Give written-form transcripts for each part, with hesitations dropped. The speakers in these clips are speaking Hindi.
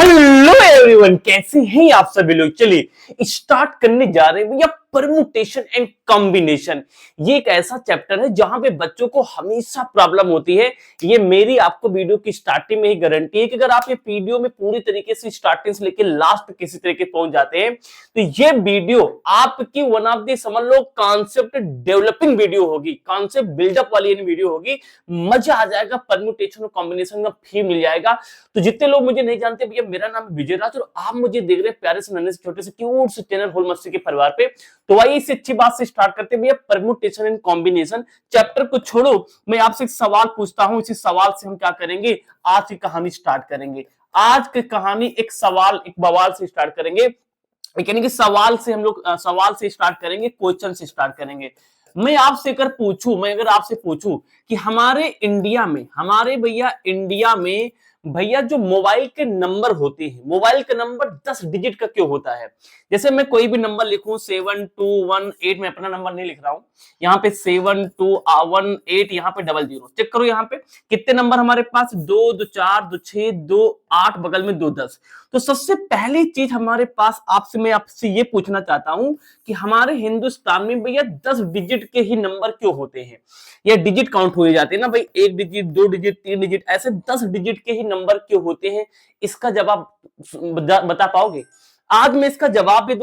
हेलो एवरीवन, कैसे हैं आप सभी लोग। चलिए स्टार्ट करने जा रहे हैं भैया परमुटेशन एंड कॉम्बिनेशन। ये एक ऐसा चैप्टर है जहां पे बच्चों को हमेशा प्रॉब्लम होती है। ये मेरी आपको वीडियो की स्टार्टिंग में ही गारंटी है कि अगर आप ये वीडियो में पूरी तरीके से स्टार्टिंग से लेकर लास्ट किसी तरीके पहुंच जाते हैं तो ये वीडियो आपकी वन ऑफ दी समझ लो कॉन्सेप्ट डेवलपिंग वीडियो होगी, कॉन्सेप्ट बिल्डअप वाली वीडियो होगी। मजा आ जाएगा, परम्यूटेशन और कॉम्बिनेशन का फी मिल जाएगा। तो जितने लोग मुझे नहीं जानते भैया, मेरा नाम विजय राज और आप मुझे देख रहे हैं प्यारे से नन्हे से छोटे से क्यूट से चैनल होल मस्ती के परिवार पे। तो आइए इस अच्छी बात से स्टार्ट करते हैं भैया, परम्यूटेशन एंड कॉम्बिनेशन। चैप्टर को छोड़ो, मैं आपसे एक सवाल पूछता हूं, इसी सवाल से हम क्या करेंगे, आज की कहानी स्टार्ट करेंगे। आज की कहानी एक सवाल, एक बवाल से स्टार्ट करेंगे, यानी कि सवाल से हम लोग सवाल से स्टार्ट करेंगे, क्वेश्चन से स्टार्ट करेंगे। मैं अगर आपसे पूछूं कि हमारे इंडिया में, हमारे भैया इंडिया में भैया जो मोबाइल के नंबर होते हैं, मोबाइल का नंबर 10 डिजिट का क्यों होता है। जैसे मैं कोई भी नंबर लिखूं 7218, मैं अपना नंबर नहीं लिख रहा हूं, यहाँ पे 7218, यहाँ पे 00, चेक करो यहाँ पे कितने नंबर हमारे पास, 2 2 4 2 6 2 8, बगल में 2 10। तो सबसे पहली चीज हमारे पास मैं आपसे ये पूछना चाहता हूं कि हमारे हिंदुस्तान में भैया 10 डिजिट के ही नंबर क्यों होते हैं। ये डिजिट काउंट हुए जाते हैं ना भाई, 1 डिजिट 2 डिजिट 3 डिजिट, ऐसे 10 डिजिट के ही नंबर क्यों होते हैं। इसका जवाब बता पाओगे? आज मैं इसका जवाब भी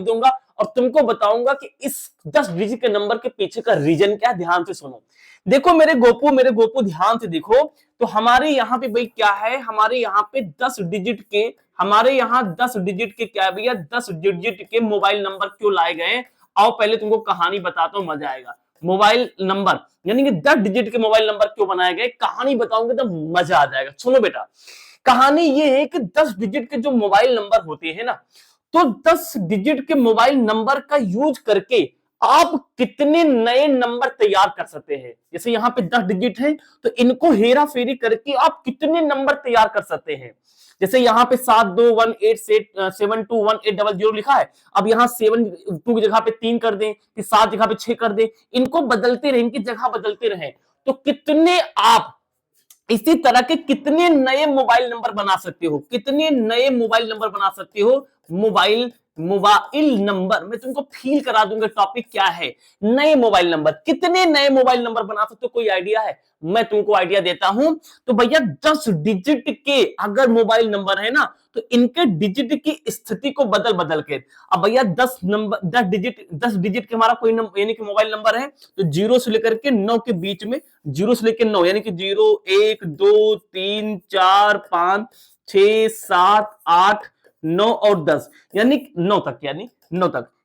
दूंगा, और तुमको बताऊंगा कि इस 10 डिजिट के नंबर के पीछे का रीजन क्या है। ध्यान से सुनो, देखो मेरे गोपू ध्यान से देखो। तो हमारे यहाँ पे भाई क्या है, हमारे यहाँ पे 10 डिजिट के, हमारे यहाँ 10 डिजिट के क्या है भैया, 10 डिजिट के मोबाइल नंबर क्यों लाए गए। आओ पहले तुमको कहानी बताता हूँ, मजा आएगा। मोबाइल नंबर यानी कि 10 डिजिट के मोबाइल नंबर क्यों बनाए गए, कहानी बताऊंगे तो मजा आ जाएगा। सुनो बेटा, कहानी ये है कि 10 डिजिट के जो मोबाइल नंबर होते हैं ना, तो 10 डिजिट के मोबाइल नंबर का यूज करके आप कितने नए नंबर तैयार कर सकते हैं। जैसे यहाँ पे 10 डिजिट है तो इनको हेरा फेरी करके आप कितने नंबर तैयार कर सकते हैं। जैसे यहाँ पे 7218721800 लिखा है, अब यहाँ 72 की जगह पे 3 कर दें, फिर 7 जगह पे 6 कर दें, इनको बदलते रहें, इनकी जगह बदलते रहें, तो कितने आप इसी तरह के कितने नए मोबाइल नंबर बना सकते हो, कितने नए मोबाइल नंबर बना सकते हो। मोबाइल मोबाइल नंबर मैं तुमको फील करा दूंगा, टॉपिक क्या है, नए मोबाइल नंबर, कितने नए मोबाइल नंबर बना सकते हो, कोई आइडिया है? मैं तुमको आइडिया देता हूं। तो भैया 10 डिजिट के अगर मोबाइल नंबर है ना, तो इनके डिजिट की स्थिति को बदल बदल के, अब भैया 10 डिजिट के हमारा कोई नंबर यानी कि मोबाइल नंबर है, तो 0 से लेकर के 9 के बीच में, 0 से लेकर 9 यानी कि 0 1 2 3 4 5 6 7 8 9 और 10, यानी 9 तक,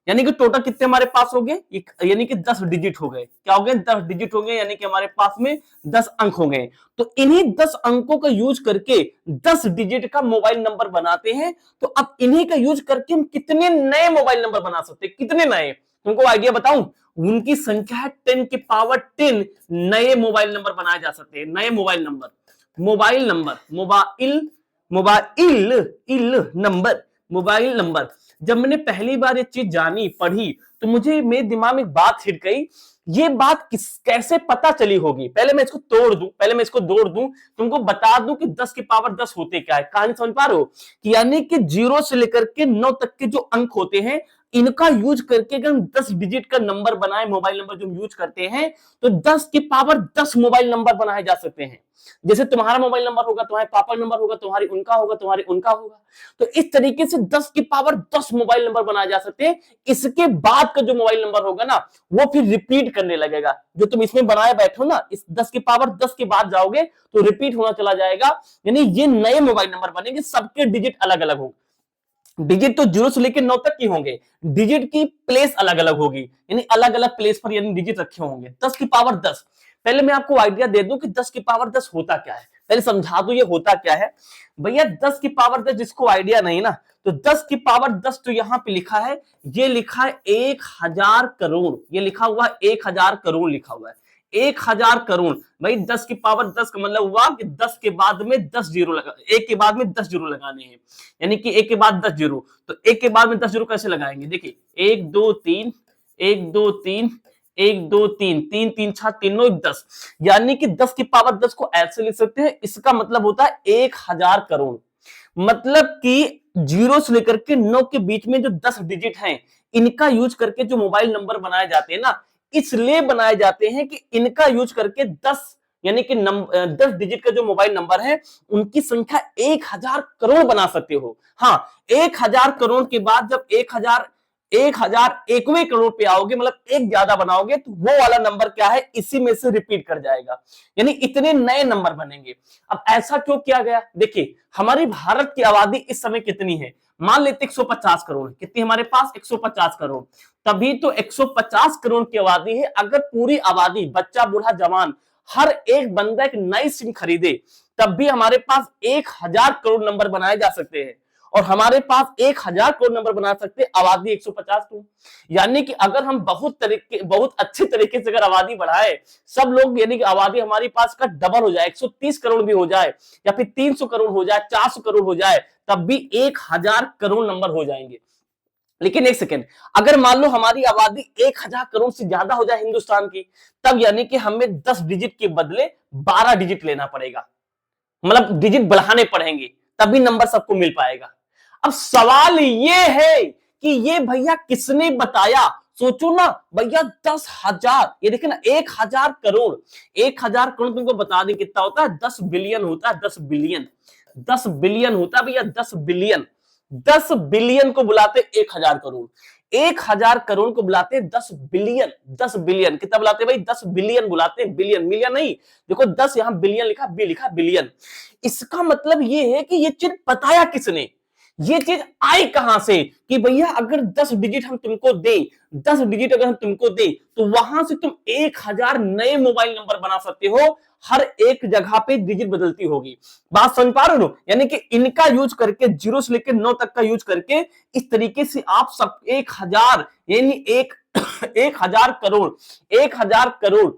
यानी कि टोटल कितने हमारे पास हो गए, यानी कि 10 डिजिट हो गए। क्या हो गए? 10 डिजिट हो गए, यानी कि हमारे पास में 10 अंक हो गए। तो इन्हीं 10 अंकों का यूज करके 10 डिजिट का मोबाइल नंबर बनाते हैं। तो अब इन्हीं का यूज करके हम कितने नए मोबाइल नंबर बना सकते हैं, कितने नए, तुमको आइडिया बताऊं। उनकी संख्या है 10 की पावर 10 नए मोबाइल नंबर बनाए जा सकते हैं। नए मोबाइल नंबर, मोबाइल नंबर। जब मैंने पहली बार ये चीज जानी, पढ़ी, तो मुझे मेरे दिमाग में एक बात हिट गई। ये बात कैसे पता चली होगी, पहले मैं इसको तोड़ दूं, तुमको बता दूं कि 10 की पावर 10 होते क्या है। कहानी समझ पा रहे हो कि यानी कि 0 से लेकर के 9 तक के जो अंक होते हैं, इनका यूज करके अगर हम 10 डिजिट का नंबर बनाए, मोबाइल नंबर जो हम यूज करते हैं, तो 10 की पावर 10 मोबाइल नंबर बनाए जा सकते हैं। जैसे तुम्हारा मोबाइल नंबर होगा, तुम्हारे पापा नंबर होगा, तुम्हारी उनका होगा, तुम्हारी उनका होगा। तो इस तरीके से 10 की पावर 10 मोबाइल नंबर बनाए जा सकते हैं। इसके बाद का जो मोबाइल नंबर होगा ना, वो फिर रिपीट करने लगेगा। जो तुम इसमें बनाए बैठो ना, इस 10 की पावर 10 के बाद जाओगे तो रिपीट होना चला जाएगा, यानी ये नए मोबाइल नंबर बनेंगे, सबके डिजिट अलग अलग होंगे। डिजिट तो 0 से लेकर 9 तक की होंगे, डिजिट की प्लेस अलग अलग होगी, यानी अलग अलग प्लेस पर यानी डिजिट रखे होंगे। 10 की पावर 10, पहले मैं आपको आइडिया दे दूं कि 10 की पावर 10 होता क्या है, पहले समझा दूं ये होता क्या है। भैया 10 की पावर 10 जिसको आइडिया नहीं ना, तो 10 की पावर 10 तो यहां पे लिखा है, ये लिखा है 1000 करोड़, ये लिखा हुआ है 1000 करोड़ लिखा हुआ है, 1000 करोड़। भाई 10 की पावर 10 का मतलब हुआ कि 10 के बाद में 10 जीरो लगा, एक के बाद में 10 जीरो लगाने हैं, यानी कि एक के बाद 10 जीरो। तो एक के बाद में 10 जीरो कैसे लगाएंगे, देखिए 1 2 3 1 2 3 1 2 3 3 3 6 3 9 10, यानी कि 10 की पावर 10 को ऐसे लिख सकते हैं। इसका मतलब होता है 1000 करोड़। मतलब कि 0 से लेकर के 9 के बीच में जो 10 डिजिट हैं, इनका यूज करके जो मोबाइल नंबर बनाए जाते हैं ना, इसलिए बनाए जाते हैं कि इनका यूज करके 10 यानी कि 10 डिजिट का जो मोबाइल नंबर है, उनकी संख्या 1000 करोड़ बना सकते हो। हाँ, 1000 करोड़ के बाद जब 1001वें करोड़ पे आओगे, मतलब एक ज्यादा बनाओगे, तो वो वाला नंबर क्या है, इसी में से रिपीट कर जाएगा, यानी इतने नए नंबर बनेंगे। अब ऐसा क्यों किया गया? देखिए, हमारी भारत की आबादी इस समय कितनी है, मान लेते 150 करोड़। कितनी हमारे पास? 150 करोड़। तभी तो 150 करोड़ की आबादी है। अगर पूरी आबादी, बच्चा बूढ़ा जवान, हर एक बंदा एक नई सिम खरीदे, तब भी हमारे पास 1000 करोड़ नंबर बनाए जा सकते हैं। और हमारे पास 1000 करोड़ नंबर बना सकते हैं आबादी 150 को। यानी कि अगर हम बहुत अच्छे तरीके से अगर आबादी बढ़ाए, सब लोग, यानी कि आबादी हमारी पास का डबल हो जाए, 130 करोड़ भी हो जाए, या फिर 300 करोड़ हो जाए, 400 करोड़ हो जाए, तब भी 1000 करोड़ नंबर हो जाएंगे। लेकिन एक सेकेंड, अगर मान लो हमारी आबादी 1000 करोड़ से ज्यादा हो जाए हिंदुस्तान की, तब यानी कि हमें 10 डिजिट के बदले 12 डिजिट लेना पड़ेगा, मतलब डिजिट बढ़ाने पड़ेंगे, तभी नंबर सबको मिल पाएगा। अब सवाल ये है कि ये भैया किसने बताया? सोचो ना भैया, 10,000, ये देखिए ना, 1000 करोड़, 1000 करोड़ तुमको बता दें कितना होता है, 10 बिलियन होता है, 10 बिलियन, 10 बिलियन होता है भैया, 10 बिलियन। 10 बिलियन को बुलाते 1000 करोड़, 1000 करोड़ को बुलाते 10 बिलियन। 10 बिलियन कितना बुलाते भाई? 10 बिलियन बुलाते, बिलियन, मिलियन नहीं। देखो 10 यहां बिलियन लिखा, बी लिखा बिलियन। इसका मतलब ये है कि ये चीज बताया किसने, ये चीज आई कहां से, कि भैया अगर 10 डिजिट हम तुमको दे, 10 डिजिट अगर हम तुमको दे, तो वहां से तुम 1000 नए मोबाइल नंबर बना सकते हो, हर एक जगह पे डिजिट बदलती होगी। बात समझ पा रहे हो? यानी कि इनका यूज करके, 0 से लेकर 9 तक का यूज करके, इस तरीके से आप सब 1000, यानी एक 1000 करोड़, 1000 करोड़,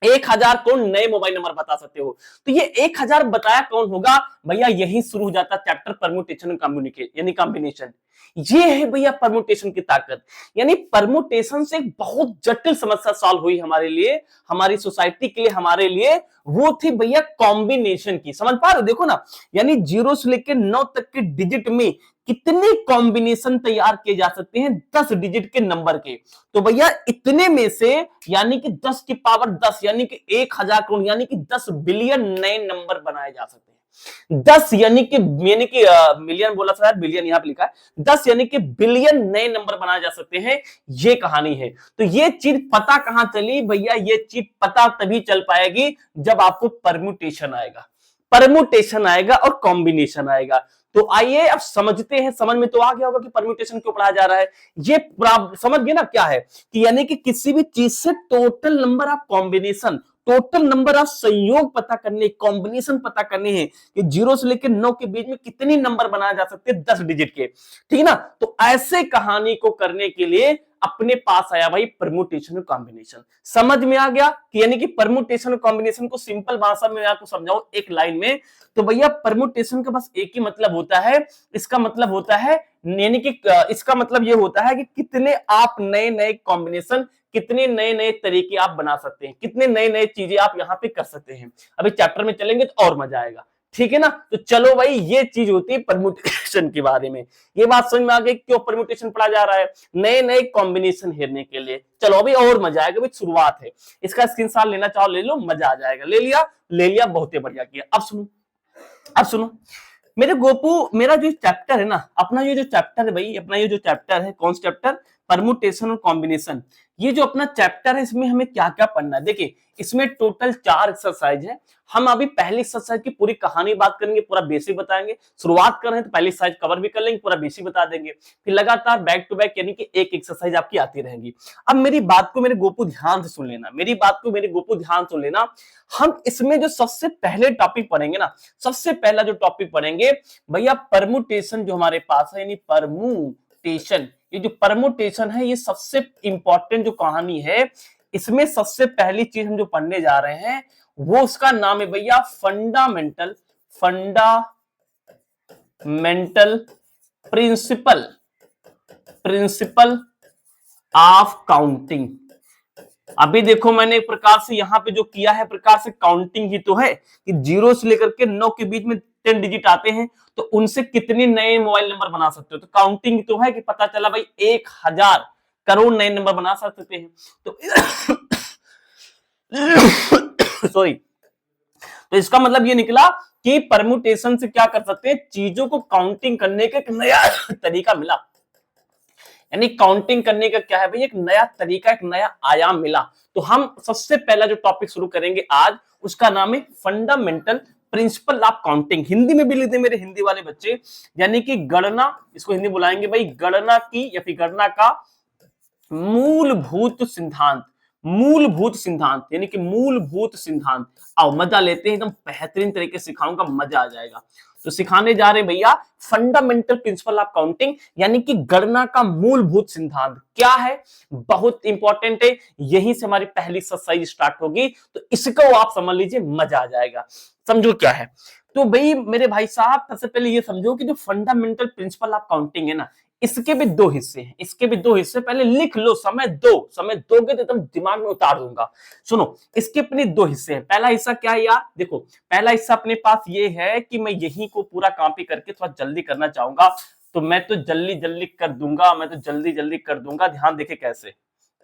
1000 करोड़ नए मोबाइल नंबर बता सकते हो। तो ये 1000 बताया कौन होगा भैया? यही शुरू हो जाता चैप्टर परम्यूटेशन एंड कम्युनिकेशन, यानी कॉम्बिनेशन। ये है भैया परम्यूटेशन की ताकत। यानी परम्यूटेशन से एक बहुत जटिल समस्या सॉल्व हुई हमारे लिए, हमारी सोसाइटी के लिए, हमारे लिए, वो थी भैया कॉम्बिनेशन की। समझ पा रहे हो? देखो ना, यानी 0 से लेकर 9 तक के डिजिट में कितने कॉम्बिनेशन तैयार किए जा सकते हैं 10 डिजिट के नंबर के। तो भैया इतने में से, यानी कि 10 की पावर 10, यानी कि 1000 करोड़, यानी कि 10 बिलियन नए नंबर बनाए जा सकते हैं। 10 यानी कि मिलियन बोला था, बिलियन यहां पे लिखा है, 10 यानी कि बिलियन नए नंबर बनाए जा सकते हैं। ये कहानी है। तो ये चीज पता कहां चली भैया? ये चीज पता तभी चल पाएगी जब आपको परम्यूटेशन आएगा, परम्यूटेशन आएगा और कॉम्बिनेशन आएगा। तो आइए अब समझते हैं। समझ में तो आ गया होगा कि परम्यूटेशन क्यों पढ़ाया जा रहा है। ये समझ गए ना क्या है, कि यानी कि किसी भी चीज से total number of combination, total number of संयोग पता करने, कॉम्बिनेशन पता करने हैं, कि 0 से लेकर 9 के बीच में कितने नंबर बनाए जा सकते हैं 10 डिजिट के। ठीक है ना? तो ऐसे कहानी को करने के लिए अपने पास आया भाई परम्यूटेशन और कॉम्बिनेशन। समझ में आ गया कि यानी कि परम्यूटेशन और कॉम्बिनेशन को सिंपल भाषा में आपको समझाऊं एक लाइन में, तो भैया परम्यूटेशन का बस एक ही मतलब होता है, इसका मतलब होता है, यानी कि इसका मतलब ये होता है कि कितने आप नए नए कॉम्बिनेशन, कितने नए नए तरीके आप बना सकते हैं, कितने नए नए चीजें आप यहां पे कर सकते हैं। अभी चैप्टर में चलेंगे तो और मजा आएगा। ठीक है ना? तो चलो भाई, ये चीज होती है परम्यूटेशन के बारे में। ये बात समझ में आ गई क्यों परम्यूटेशन पढ़ा जा रहा है? नए नए कॉम्बिनेशन हेरने के लिए। चलो अभी और मजा आएगा, अभी शुरुआत है। इसका स्क्रीनशॉट लेना चाहो ले लो, मजा आ जाएगा। ले लिया? ले लिया, बहुत ही बढ़िया किया। अब सुनो, अब सुनो मेरे गोपू, मेरा जो चैप्टर है ना, अपना ये जो चैप्टर है भाई, अपना ये जो चैप्टर है, कौन सा चैप्टर? परम्यूटेशन और कॉम्बिनेशन। ये जो अपना चैप्टर है, इसमें हमें क्या क्या पढ़ना है? देखिए, इसमें टोटल 4 एक्सरसाइज है। हम अभी पहली एक्सरसाइज की पूरी कहानी बात करेंगे, पूरा बेसिक बताएंगे। शुरुआत कर रहे हैं तो पहली एक्सरसाइज कवर भी कर लेंगे, पूरा बेसिक बता देंगे। फिर लगातार बैक टू बैक, यानी कि एक एक्सरसाइज आपकी आती रहेंगी। अब मेरी बात को मेरे गोपू ध्यान से सुन लेना, मेरी बात को मेरे गोपू ध्यान सुन लेना। हम इसमें जो सबसे पहले टॉपिक पढ़ेंगे ना, सबसे पहला जो टॉपिक पढ़ेंगे भैया, परम्यूटेशन जो हमारे पास है, यानी परम्यूटेशन। ये जो परम्यूटेशन है, ये सबसे इंपॉर्टेंट जो कहानी है। इसमें सबसे पहली चीज हम जो पढ़ने जा रहे हैं, वो उसका नाम है भैया fundamental, fundamental principle, principal of counting. अभी देखो, मैंने एक प्रकार से यहां पे जो किया है, प्रकार से काउंटिंग ही तो है, कि 0 से लेकर के 9 के बीच में 10 डिजिट आते हैं तो उनसे कितने नए मोबाइल नंबर बना सकते हो। तो काउंटिंग तो है कि पता चला भाई 1000 करोड़ नए नंबर बना सकते हैं। तो सॉरी, तो इसका मतलब ये निकला कि परमुटेशन से क्या कर सकते हैं, चीजों को काउंटिंग करने का एक नया तरीका मिला। यानी काउंटिंग करने का क्या है भाई, एक नया तरीका, एक नया आयाम मिला। तो हम सबसे पहला जो टॉपिक शुरू करेंगे आज, उसका नाम है fundamental principle of counting. Hindi में भी लिखते मेरे हिंदी वाले बच्चे, यानी कि गणना, इसको हिंदी बुलाएंगे भाई गणना की या फिर गणना का मूलभूत सिद्धांत। मूलभूत सिद्धांत यानी कि मूलभूत सिद्धांत। आओ मजा लेते हैं, एकदम बेहतरीन तरीके से सिखाऊंगा, मजा आ जाएगा। तो सिखाने जा रहे हैं भैया फंडामेंटल प्रिंसिपल ऑफ काउंटिंग, यानी कि गणना का मूलभूत सिद्धांत क्या है, बहुत इंपॉर्टेंट है। यहीं से हमारी पहली एक्सरसाइज स्टार्ट होगी, तो इसको आप समझ लीजिए, मजा आ जाएगा। समझो क्या है। तो भाई मेरे भाई साहब, सबसे पहले ये समझो कि जो फंडामेंटल प्रिंसिपल ऑफ काउंटिंग है ना, इसके भी दो हिस्से हैं, इसके भी दो हिस्से। पहले लिख लो, समय दोगे तो एकदम दिमाग में उतार दूंगा। सुनो, इसके अपने दो हिस्से हैं। पहला हिस्सा क्या है यार, देखो पहला हिस्सा अपने पास ये है कि मैं यही को पूरा कॉपी करके थोड़ा जल्दी करना चाहूंगा, तो मैं तो जल्दी जल्दी कर दूंगा, मैं तो जल्दी जल्दी कर दूंगा। ध्यान देखिए कैसे,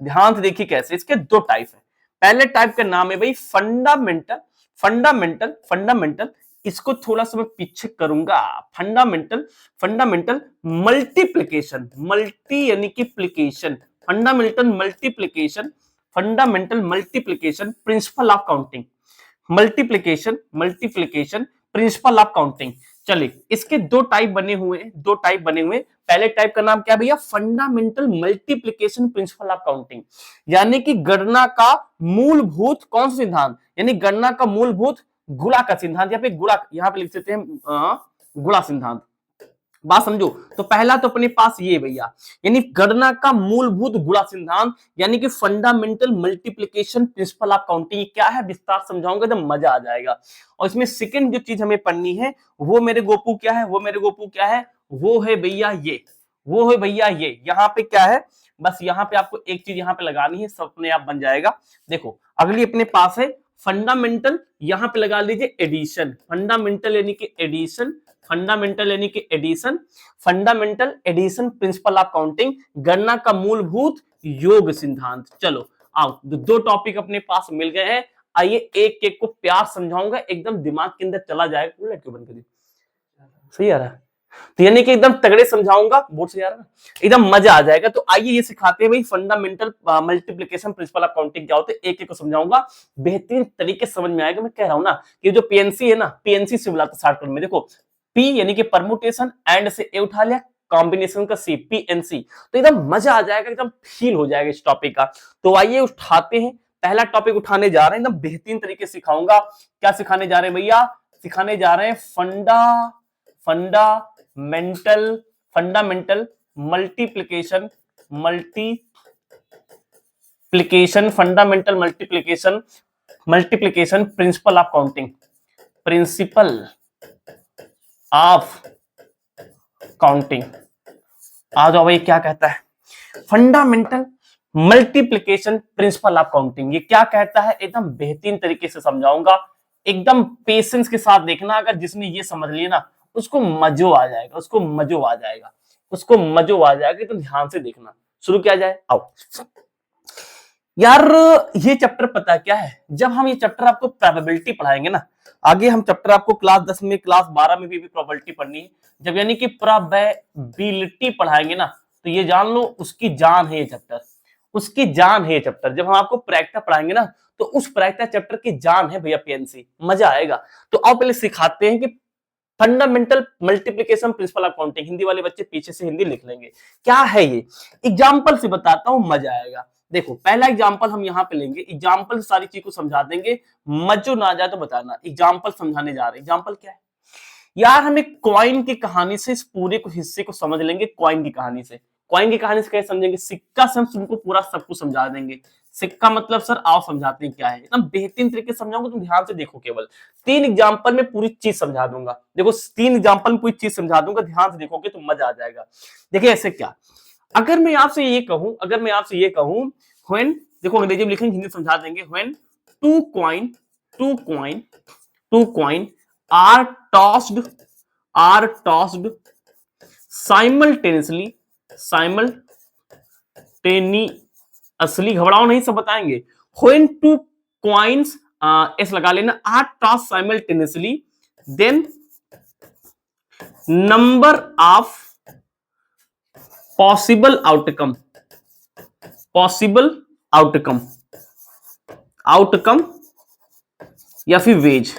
ध्यान से देखिए कैसे। इसके दो टाइप है। पहले टाइप का नाम है भाई फंडामेंटल, फंडामेंटल फंडामेंटल इसको थोड़ा सा मैं पीछे करूंगा। फंडामेंटल, फंडामेंटल मल्टीप्लिकेशन, मल्टी यानी कि plication, fundamental multiplication, fundamental multiplication principle of counting, multiplication, multiplication principle of counting. चलिए, इसके दो टाइप बने हुए हैं, दो टाइप बने हुए हैं। पहले टाइप का नाम क्या है भैया, fundamental multiplication principle of counting, यानी कि गणना का मूलभूत कौन सा सिद्धांत, यानी गणना का मूलभूत गुणा का सिद्धांत, या फिर गुणा, यहां पे लिख सकते हैं गुणा सिद्धांत। बात समझो। तो पहला तो अपने पास ये भैया, यानी गणना का मूलभूत गुणा सिद्धांत, यानी कि fundamental multiplication principle of counting. क्या है, विस्तार समझाऊंगा तो मजा आ जाएगा। और इसमें सेकंड जो चीज हमें पढ़नी है, वो मेरे गोपू क्या है, वो मेरे गोपू क्या है, वो है भैया ये, वो है भैया ये। यहाँ पे क्या है, बस यहाँ पे आपको एक चीज यहाँ पे लगानी है, सब अपने आप बन जाएगा। देखो अगली अपने पास है फंडामेंटल, यहां पे लगा लीजिए एडिशन, फंडामेंटल यानी कि एडिशन, फंडामेंटल यानी कि addition, fundamental addition principle of counting, गणना का मूलभूत योग सिद्धांत। चलो आओ, दो टॉपिक अपने पास मिल गए हैं। आइए एक एक को प्यार समझाऊंगा, एकदम दिमाग के अंदर चला जाएगा। क्यों बंद कर दी, सही आ रहा है। तो यानी कि एकदम तगड़े समझाऊंगा, बोर्ड से आ रहा है, एकदम मजा आ जाएगा। तो आइए ये सिखाते हैं भाई fundamental multiplication principle of counting क्या होते हैं, एक एक को समझाऊंगा, बेहतरीन तरीके से समझ में आएगा। मैं कह रहा हूं ना कि जो पीएनसी है ना, पीएनसी से बुलाते शॉर्टकट में। देखो पी यानी कि परमुटेशन, एंड से ए उठा लिया, कॉम्बिनेशन का सी, पीएनसी। तो एकदम मजा आ जाएगा, एकदम फील हो जाएगा इस टॉपिक का। तो आइए उठाते हैं, पहला टॉपिक उठाने जा रहे हैं, एकदम बेहतरीन तरीके से सिखाऊंगा। क्या सिखाने जा रहे हैं भैया, सिखाने जा रहे हैं fundamental, fundamental multiplication, multiplication, fundamental multiplication, multiplication principle of counting, principle of counting. आ जाओ भाई, क्या कहता है fundamental multiplication principle of counting, ये क्या कहता है, एकदम बेहतरीन तरीके से समझाऊंगा। एकदम पेशेंस के साथ देखना, अगर जिसने ये समझ लिया ना, उसको मजो आ जाएगा, उसको मजो आ जाएगा, उसको मजो आ जाएगा। तो ध्यान से देखना, शुरू किया जाए। आओ यार, ये चैप्टर पता है क्या है, जब हम ये चैप्टर आपको प्रोबेबिलिटी पढ़ाएंगे ना, आगे हम चैप्टर आपको क्लास 10 में, क्लास 12 में भी प्रोबेबिलिटी पढ़नी है। जब यानी कि प्रोबेबिलिटी पढ़ाएंगे ना, तो ये जान लो उसकी जान है ये चैप्टर, उसकी जान है ये चैप्टर। जब हम आपको प्रैक्टिस पढ़ाएंगे ना, तो उस प्रैक्टिस चैप्टर की जान है भैया पीएनसी, मजा आएगा। तो आओ पहले सिखाते हैं कि fundamental multiplication principle of counting. Hindi वाले बच्चे पीछे से हिंदी लिख लेंगे, क्या है ये, एग्जाम्पल से बताता हूं, मजा आएगा। देखो पहला एग्जाम्पल हम यहां पे लेंगे, एग्जाम्पल सारी चीज को समझा देंगे, मजो ना आ जाए तो बताना। एग्जाम्पल समझाने जा रहे हैं, एग्जाम्पल क्या है यार, हम एक कॉइन की कहानी से इस पूरे को हिस्से को समझ लेंगे। कॉइन की कहानी से, कॉइन की कहानी से कैसे समझेंगे, सिक्का से हम तुमको पूरा सब कुछ समझा देंगे। सिक्का मतलब सर आओ समझाते हैं क्या है, एकदम बेहतरीन तरीके से समझाऊंगा, तुम ध्यान से देखो। केवल 3 एग्जांपल में पूरी चीज समझा दूंगा। देखो 3 एग्जांपल में पूरी चीज समझा दूंगा, ध्यान से देखोगे तो मजा आ जाएगा। देखिए ऐसे क्या, अगर मैं आपसे ये कहूं, अगर मैं आपसे ये कहूं व्हेन, देखो अंग्रेजी में लिखेंगे, हिंदी समझा देंगे। When two coin, two coin, two coin are tossed, are tossed simultaneously, simultaneously, घबराओ नहीं, सब बताएंगे। व्हेन टू कॉइन्स, एस लगा लेना, are tossed simultaneously, then number of possible outcome, possible outcome, outcome या फिर वेज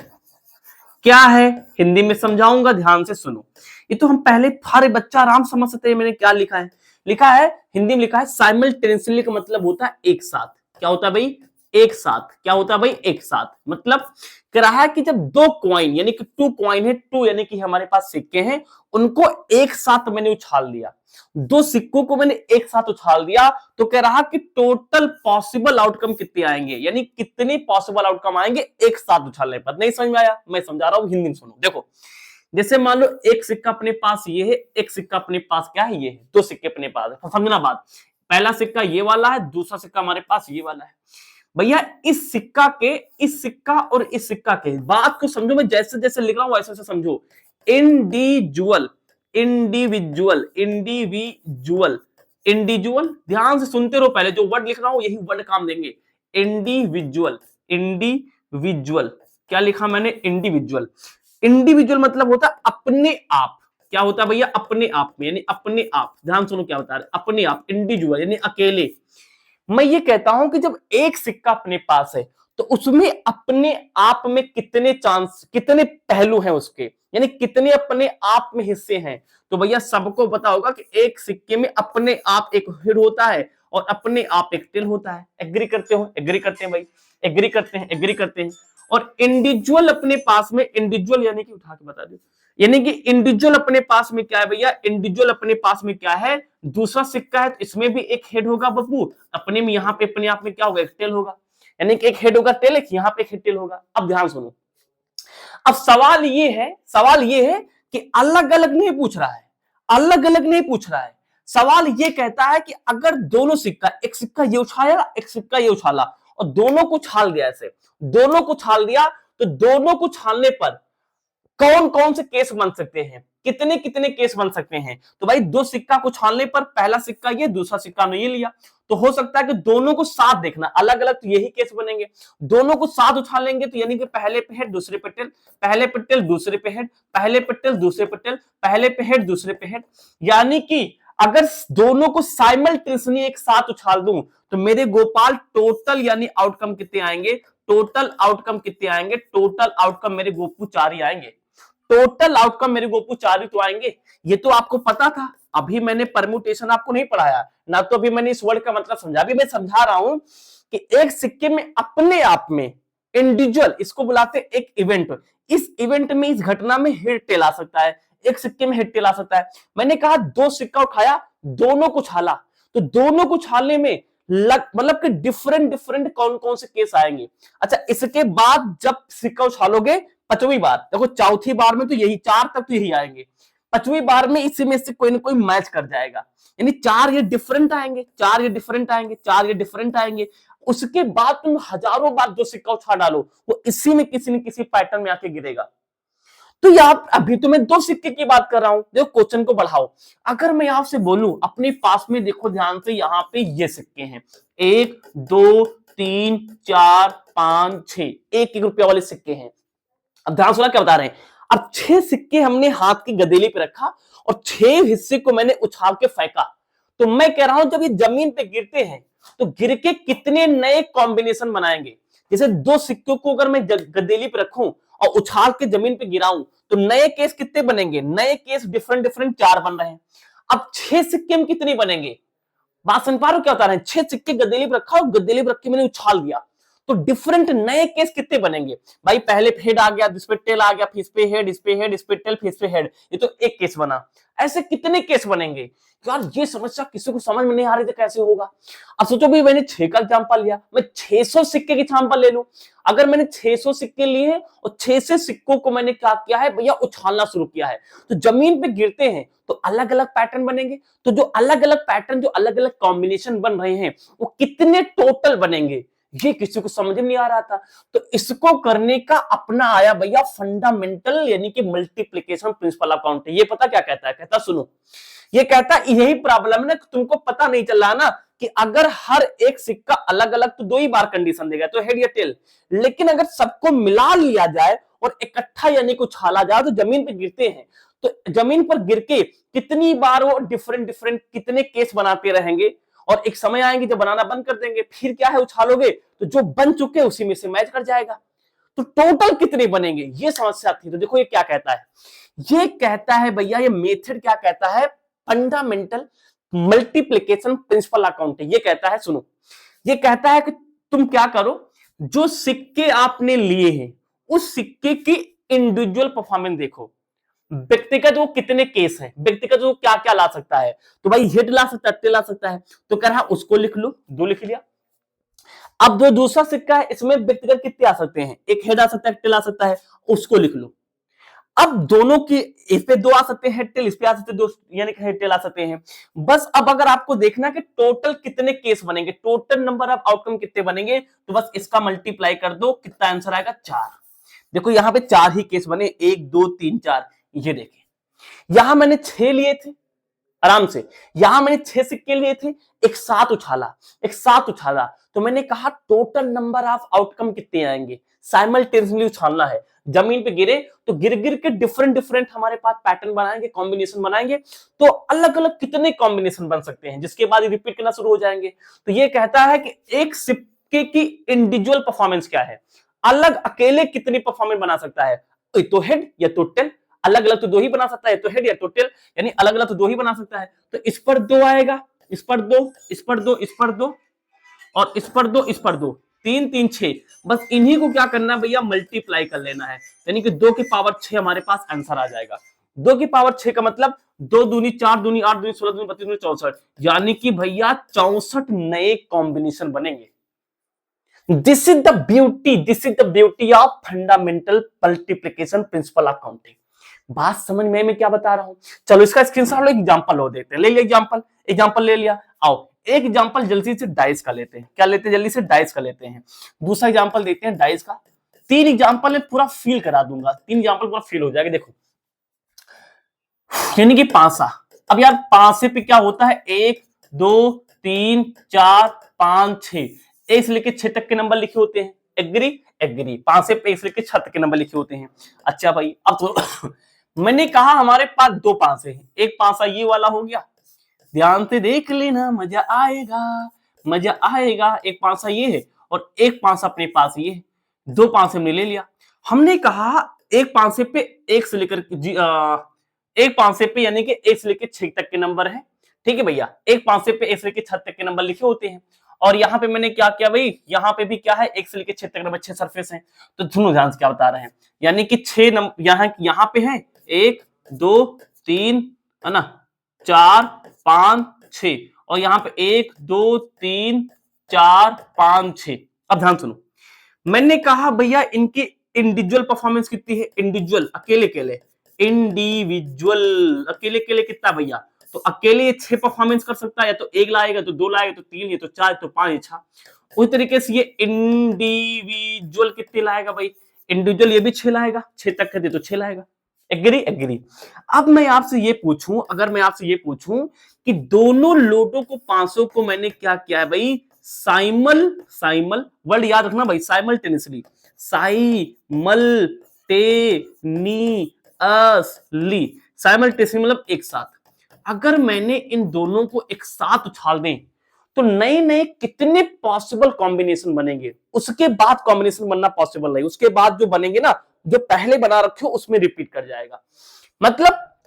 क्या है, हिंदी में समझाऊंगा, ध्यान से सुनो। ये तो हम पहले हर बच्चा आराम समझ सकते हैं। मैंने क्या लिखा है, लिखा है हिंदी में, लिखा है साइमल्टेनियसली का मतलब होता है एक साथ। क्या होता है भाई, एक साथ। क्या होता है भाई, एक साथ। मतलब कह रहा है कि जब दो कॉइन यानी कि टू कॉइन है, टू यानी कि हमारे पास सिक्के हैं, उनको एक साथ मैंने उछाल दिया, दो सिक्कों को मैंने एक साथ उछाल दिया, तो कह रहा कि टोटल पॉसिबल आउटकम कितने आएंगे, यानी कितने पॉसिबल आउटकम आएंगे एक साथ उछालने पर। नहीं समझ में आया, मैं समझा रहा हूं, हिंदी में सुनो। देखो जैसे मान लो एक सिक्का अपने पास ये है, एक सिक्का अपने पास क्या है, ये है, दो सिक्के अपने पास है। समझना बात, पहला सिक्का ये वाला है, दूसरा सिक्का हमारे पास ये वाला है। भैया इस सिक्का के, इस सिक्का और इस सिक्का के बात को समझो, मैं जैसे जैसे लिख रहा हूं वैसे वैसे समझो। इंडिविजुअल, इंडिविजुअल, इंडिविजुअल, इंडिविजुअल, ध्यान से सुनते रहो, पहले जो वर्ड लिख रहा हूं यही वर्ड काम देंगे। इंडिविजुअल, इंडिविजुअल, क्या लिखा मैंने, इंडिविजुअल। इंडिविजुअल मतलब होता है अपने आप। क्या होता है भैया, अपने आप में, यानी अपने आप। ध्यान सुनो क्या बता रहे, अपने आप, इंडिविजुअल यानी अकेले। मैं ये कहता हूं कि जब एक सिक्का अपने पास है तो उसमें अपने आप में कितने चांस, कितने पहलू हैं उसके, यानी कितने अपने आप में हिस्से हैं। तो भैया सबको पता होगा कि एक सिक्के में अपने आप एक हेड होता है और अपने आप एक टेल होता है। एग्री करते हो, एग्री करते हैं भाई, एग्री करते हैं, एग्री करते हैं। और इंडिविजुअल अपने पास में, इंडिविजुअल यानी कि उठा के बता दो, यानी कि इंडिविजुअल अपने पास में क्या है भैया, इंडिविजुअल अपने पास में क्या है, दूसरा सिक्का है तो इसमें भी एक हेड होगा बब्बू, अपने में यहां पे अपने आप में क्या होगा, एक टेल होगा, यानी कि एक हेड होगा टेल, एक यहां पे एक हेड टेल होगा। अब ध्यान सुनो, अब सवाल ये है, सवाल ये है कि अलग अलग नहीं पूछ रहा है, अलग अलग नहीं पूछ रहा है। सवाल ये कहता है कि अगर दोनों सिक्का, एक सिक्का ये उछाला, एक सिक्का ये उछाला और दोनों को छाल दिया, ऐसे दोनों को छाल दिया, तो दोनों को छालने पर कौन कौन से केस बन सकते हैं, कितने कितने केस बन सकते हैं। तो भाई दो सिक्का को छालने पर पहला सिक्का ये, दूसरा सिक्का ने ये लिया, तो हो सकता है कि दोनों को साथ देखना, अलग अलग तो यही केस बनेंगे। दोनों को साथ उछालेंगे तो यानी कि पहले पे हेड दूसरे पे टेल, पहले पे टेल दूसरे पे हेड, पहले पे टेल दूसरे पे टेल, पहले पे हेड दूसरे पे हेड। यानी कि अगर दोनों को साइमल्टेनियसली एक साथ उछाल दूं तो मेरे गोपाल टोटल यानी आउटकम कितने आएंगे, टोटल आउटकम कितने आएंगे, टोटल आउटकम मेरे गोपू 4 ही आएंगे, टोटल आउटकम मेरे गोपू 4 ही तो आएंगे। ये तो आपको पता था, अभी मैंने परम्यूटेशन आपको नहीं पढ़ाया ना, तो अभी मैंने इस वर्ड का मतलब समझा, अभी मैं समझा रहा हूं कि एक सिक्के में अपने आप में इंडिविजुअल, इसको बुलाते हैं एक इवेंट। इस इवेंट में, इस घटना में हेड टेल आ सकता है, एक सिक्के में हेड टेल आ सकता है। मैंने कहा दो सिक्का उठाया, दोनों को छाला, तो दोनों को छालने में मतलब कि डिफरेंट डिफरेंट कौन कौन से केस आएंगे। अच्छा इसके बाद जब सिक्का उछालोगे पांचवी बार, देखो चौथी बार में तो यही, 4 तक तो यही आएंगे, पांचवी बार में इसी में से कोई ना कोई मैच कर जाएगा, यानी 4 ये डिफरेंट आएंगे, 4 ये डिफरेंट आएंगे, 4 ये डिफरेंट आएंगे। उसके बाद तुम हजारों बार जो सिक्का उछाल डालो वो इसी में किसी न किसी पैटर्न में आके गिरेगा। तो यार अभी तो मैं दो सिक्के की बात कर रहा हूं, देखो क्वेश्चन को बढ़ाओ। अगर मैं आपसे बोलूं अपने पास में, देखो ध्यान से, यहां पे ये सिक्के हैं, 1 2 3 4 5 6, 1 1 रुपया वाले सिक्के हैं। अब ध्यान सुना क्या बता रहे हैं, अब 6 सिक्के हमने हाथ की गदेली पे रखा और 6 हिस्से को मैंने उछाल के फेंका, तो मैं कह रहा हूं जब ये जमीन पे गिरते हैं तो गिर के कितने नए कॉम्बिनेशन बनाएंगे। जैसे दो सिक्कों को अगर मैं गदेली पे रखूं और उछाल के जमीन पे गिराऊं तो नए केस कितने बनेंगे, नए केस डिफरेंट डिफरेंट 4 बन रहे हैं। अब 6 सिक्के में कितने बनेंगे, बात समझ पा रहे हो क्या बता रहे हैं, 6 सिक्के गदेली पे रखा और गदेली पे रख के मैंने उछाल दिया, तो डिफरेंट नए केस कितने बनेंगे भाई। पहले हेड आ गया, इस पे टेल आ गया, फिर इस पे हेड, इस पे हेड, इस पे टेल, फिर इस पे हेड, ये तो एक केस बना। ऐसे कितने केस बनेंगे यार, ये समस्या किसी को समझ में नहीं आ रही थी कैसे होगा। अब सोचो भाई मैंने 6 का एग्जांपल लिया, मैं 600 सिक्के की एग्जांपल ले लूं। अगर मैंने 600 सिक्के लिए हैं और 600 सिक्कों को मैंने क्या किया है भैया, उछालना शुरू किया है, तो जमीन पे गिरते हैं तो अलग अलग पैटर्न बनेंगे। तो जो अलग अलग पैटर्न, जो अलग अलग कॉम्बिनेशन बन रहे हैं वो कितने टोटल बनेंगे, ये किसी को समझ में नहीं आ रहा था। तो इसको करने का अपना आया भैया फंडामेंटल यानी कि मल्टीप्लिकेशन प्रिंसिपल ऑफ काउंटिंग। ये पता क्या कहता है, कहता सुनो, ये कहता है यही प्रॉब्लम है ना, तुमको पता नहीं चल रहा ना कि अगर हर एक सिक्का अलग अलग तो 2 ही बार कंडीशन देगा, तो हेड या टेल, लेकिन अगर सबको मिला लिया जाए और इकट्ठा यानी कि उछाला जाए तो जमीन पे गिरते हैं, तो जमीन पर गिर के कितनी बार वो डिफरेंट डिफरेंट कितने केस बनाते रहेंगे, और एक समय आएंगे जब बनाना बंद कर देंगे, फिर क्या है उछालोगे तो जो बन चुके उसी में से मैच कर जाएगा। तो टोटल कितने बनेंगे ये समस्या थी। तो देखो ये क्या कहता है, ये कहता है भैया, ये मेथड क्या कहता है, फंडामेंटल मल्टीप्लिकेशन प्रिंसिपल अकाउंटिंग। ये कहता है सुनो, ये कहता है कि तुम क्या करो, जो सिक्के आपने लिए हैं उस सिक्के की इंडिविजुअल परफॉर्मेंस देखो, व्यक्तिगत वो कितने केस हैं, व्यक्तिगत वो क्या क्या ला सकता है। तो भाई हेड ला सकता है, टेल ला सकता है, तो कह रहा उसको लिख लो, 2 लिख लिया। अब जो दूसरा सिक्का है इसमें व्यक्तिगत कितने आ सकते हैं, एक हेड आ सकता है, टेल आ सकता है, उसको लिख लो। अब दोनों की, इस पे 2 आ सकते हैं टेल, इस पे आ सकते हैं 2 यानी कि हेड टेल आ सकते हैं। बस अब अगर आपको देखना कि टोटल कितने केस बनेंगे, टोटल नंबर ऑफ आउटकम कितने बनेंगे, तो बस इसका मल्टीप्लाई कर दो, कितना आंसर आएगा 4। देखो यहां पे 4 ही केस बने, 1 2 3 4। ये देखें यहां मैंने 6 लिए थे आराम से, यहां मैंने 6 सिक्के लिए थे, एक साथ उछाला, एक साथ उछाला, तो मैंने कहा टोटल नंबर ऑफ आउटकम कितने आएंगे, साइमल्टेनियसली उछालना है, जमीन पे गिरे तो गिर गिर के डिफरेंट डिफरेंट हमारे पास पैटर्न बनाएंगे, कॉम्बिनेशन बनाएंगे, तो अलग अलग कितने कॉम्बिनेशन बन सकते हैं, जिसके बाद रिपीट करना शुरू हो जाएंगे। तो ये कहता है कि एक सिक्के की इंडिविजुअल परफॉर्मेंस क्या है, अलग अकेले कितनी परफॉर्मेंस बना सकता है, तो हेड या तो टेल, अलग अलग तो 2 ही बना सकता है, तो हेड या तो टेल, यानी अलग अलग तो 2 ही बना सकता है। तो इस पर 2 आएगा, इस पर 2, इस पर 2, इस पर 2, और इस पर 2, इस पर 2, 3 3 6। बस इन्हीं को क्या करना है भैया, मल्टीप्लाई कर लेना है, यानी कि 2 की पावर 6 हमारे पास आंसर आ जाएगा। 2 की पावर 6 का मतलब 2 दूनी 4 दूनी 8 दूनी 16 दूनी 32 दूनी 64, यानी कि भैया 64 नए कॉम्बिनेशन बनेंगे। This is the beauty, this is the beauty of fundamental multiplication principle of counting. बात समझ में मैं क्या बता रहा हूं, चलो इसका स्क्रीनशॉट लो, एग्जांपल लो देते हैं, ले लिया एग्जांपल, एग्जांपल ले लिया। आओ एक एग्जांपल जल्दी से डाइस का लेते हैं, क्या लेते हैं, जल्दी से डाइस का लेते हैं। दूसरा एग्जांपल देते हैं डाइस का। 3 एग्जांपल में पूरा फील करा दूंगा, 3 एग्जांपल पूरा फील हो जाएगा। देखो यानी कि पांसा, अब यार पांसे पे क्या होता है, 1 2 3 4 5 6, 1 से लेके 6 तक के नंबर लिखे होते हैं, एग्री एग्री, पांसे पे 1 से लेके 6 तक के नंबर लिखे होते हैं। अच्छा भाई अब तो मैंने कहा हमारे पास 2 पांसे हैं, एक पांसा ये वाला हो गया, ध्यान से देख लेना मजा आएगा, मजा आएगा। एक पांसा ये है और एक पांसा अपने पास ये है, 2 पांसे हमने ले लिया। हमने कहा एक पांसे पे 1 से लेकर एक पांसे पे यानी कि 1 से लेकर 6 तक के नंबर है, ठीक है भैया, एक पांसे पे 1 से लेकर 6 तक के नंबर लिखे होते हैं। और यहाँ पे मैंने क्या किया भाई, यहाँ पे भी क्या है, 1 से लेकर 6 तक नंबर, 6 सरफेस हैं। तो सुनो ध्यान से क्या बता रहे हैं, यानी कि 6 नंबर यहाँ पे है, 1 2 3 है ना, 4 5 6, और यहाँ पे 1 2 3 4 5 6। अब ध्यान सुनो, मैंने कहा भैया इनकी इंडिविजुअल परफॉर्मेंस कितनी है, इंडिविजुअल अकेले अकेले, इंडिविजुअल अकेले अकेले कितना भैया, तो अकेले ये 6 परफॉर्मेंस कर सकता है, या तो 1 लाएगा तो 2 लाएगा तो 3, ये तो 4 तो 5 6। उसी तरीके से ये इंडिविजुअल कितने लाएगा भाई, इंडिविजुअल ये भी 6 लाएगा, 6 तक कर दे तो 6 लाएगा, एग्री एग्री। अब मैं आपसे ये पूछूं, अगर मैं आपसे ये पूछूं कि दोनों लोटों को 500 को मैंने क्या किया है भाई, साइमल, साइमल वर्ड याद रखना भाई, साइमल्टेनियसली, साइमल्टेनियसली, साइमल्टेनियसली मतलब एक साथ। अगर मैंने इन दोनों को एक साथ उछाल दें तो नए नए कितने पॉसिबल कॉम्बिनेशन बनेंगे, उसके बाद कॉम्बिनेशन बनना पॉसिबल नहीं, उसके बाद जो बनेंगे ना, जो पहले बना रखे हो उसमें रिपीट कर जाएगा।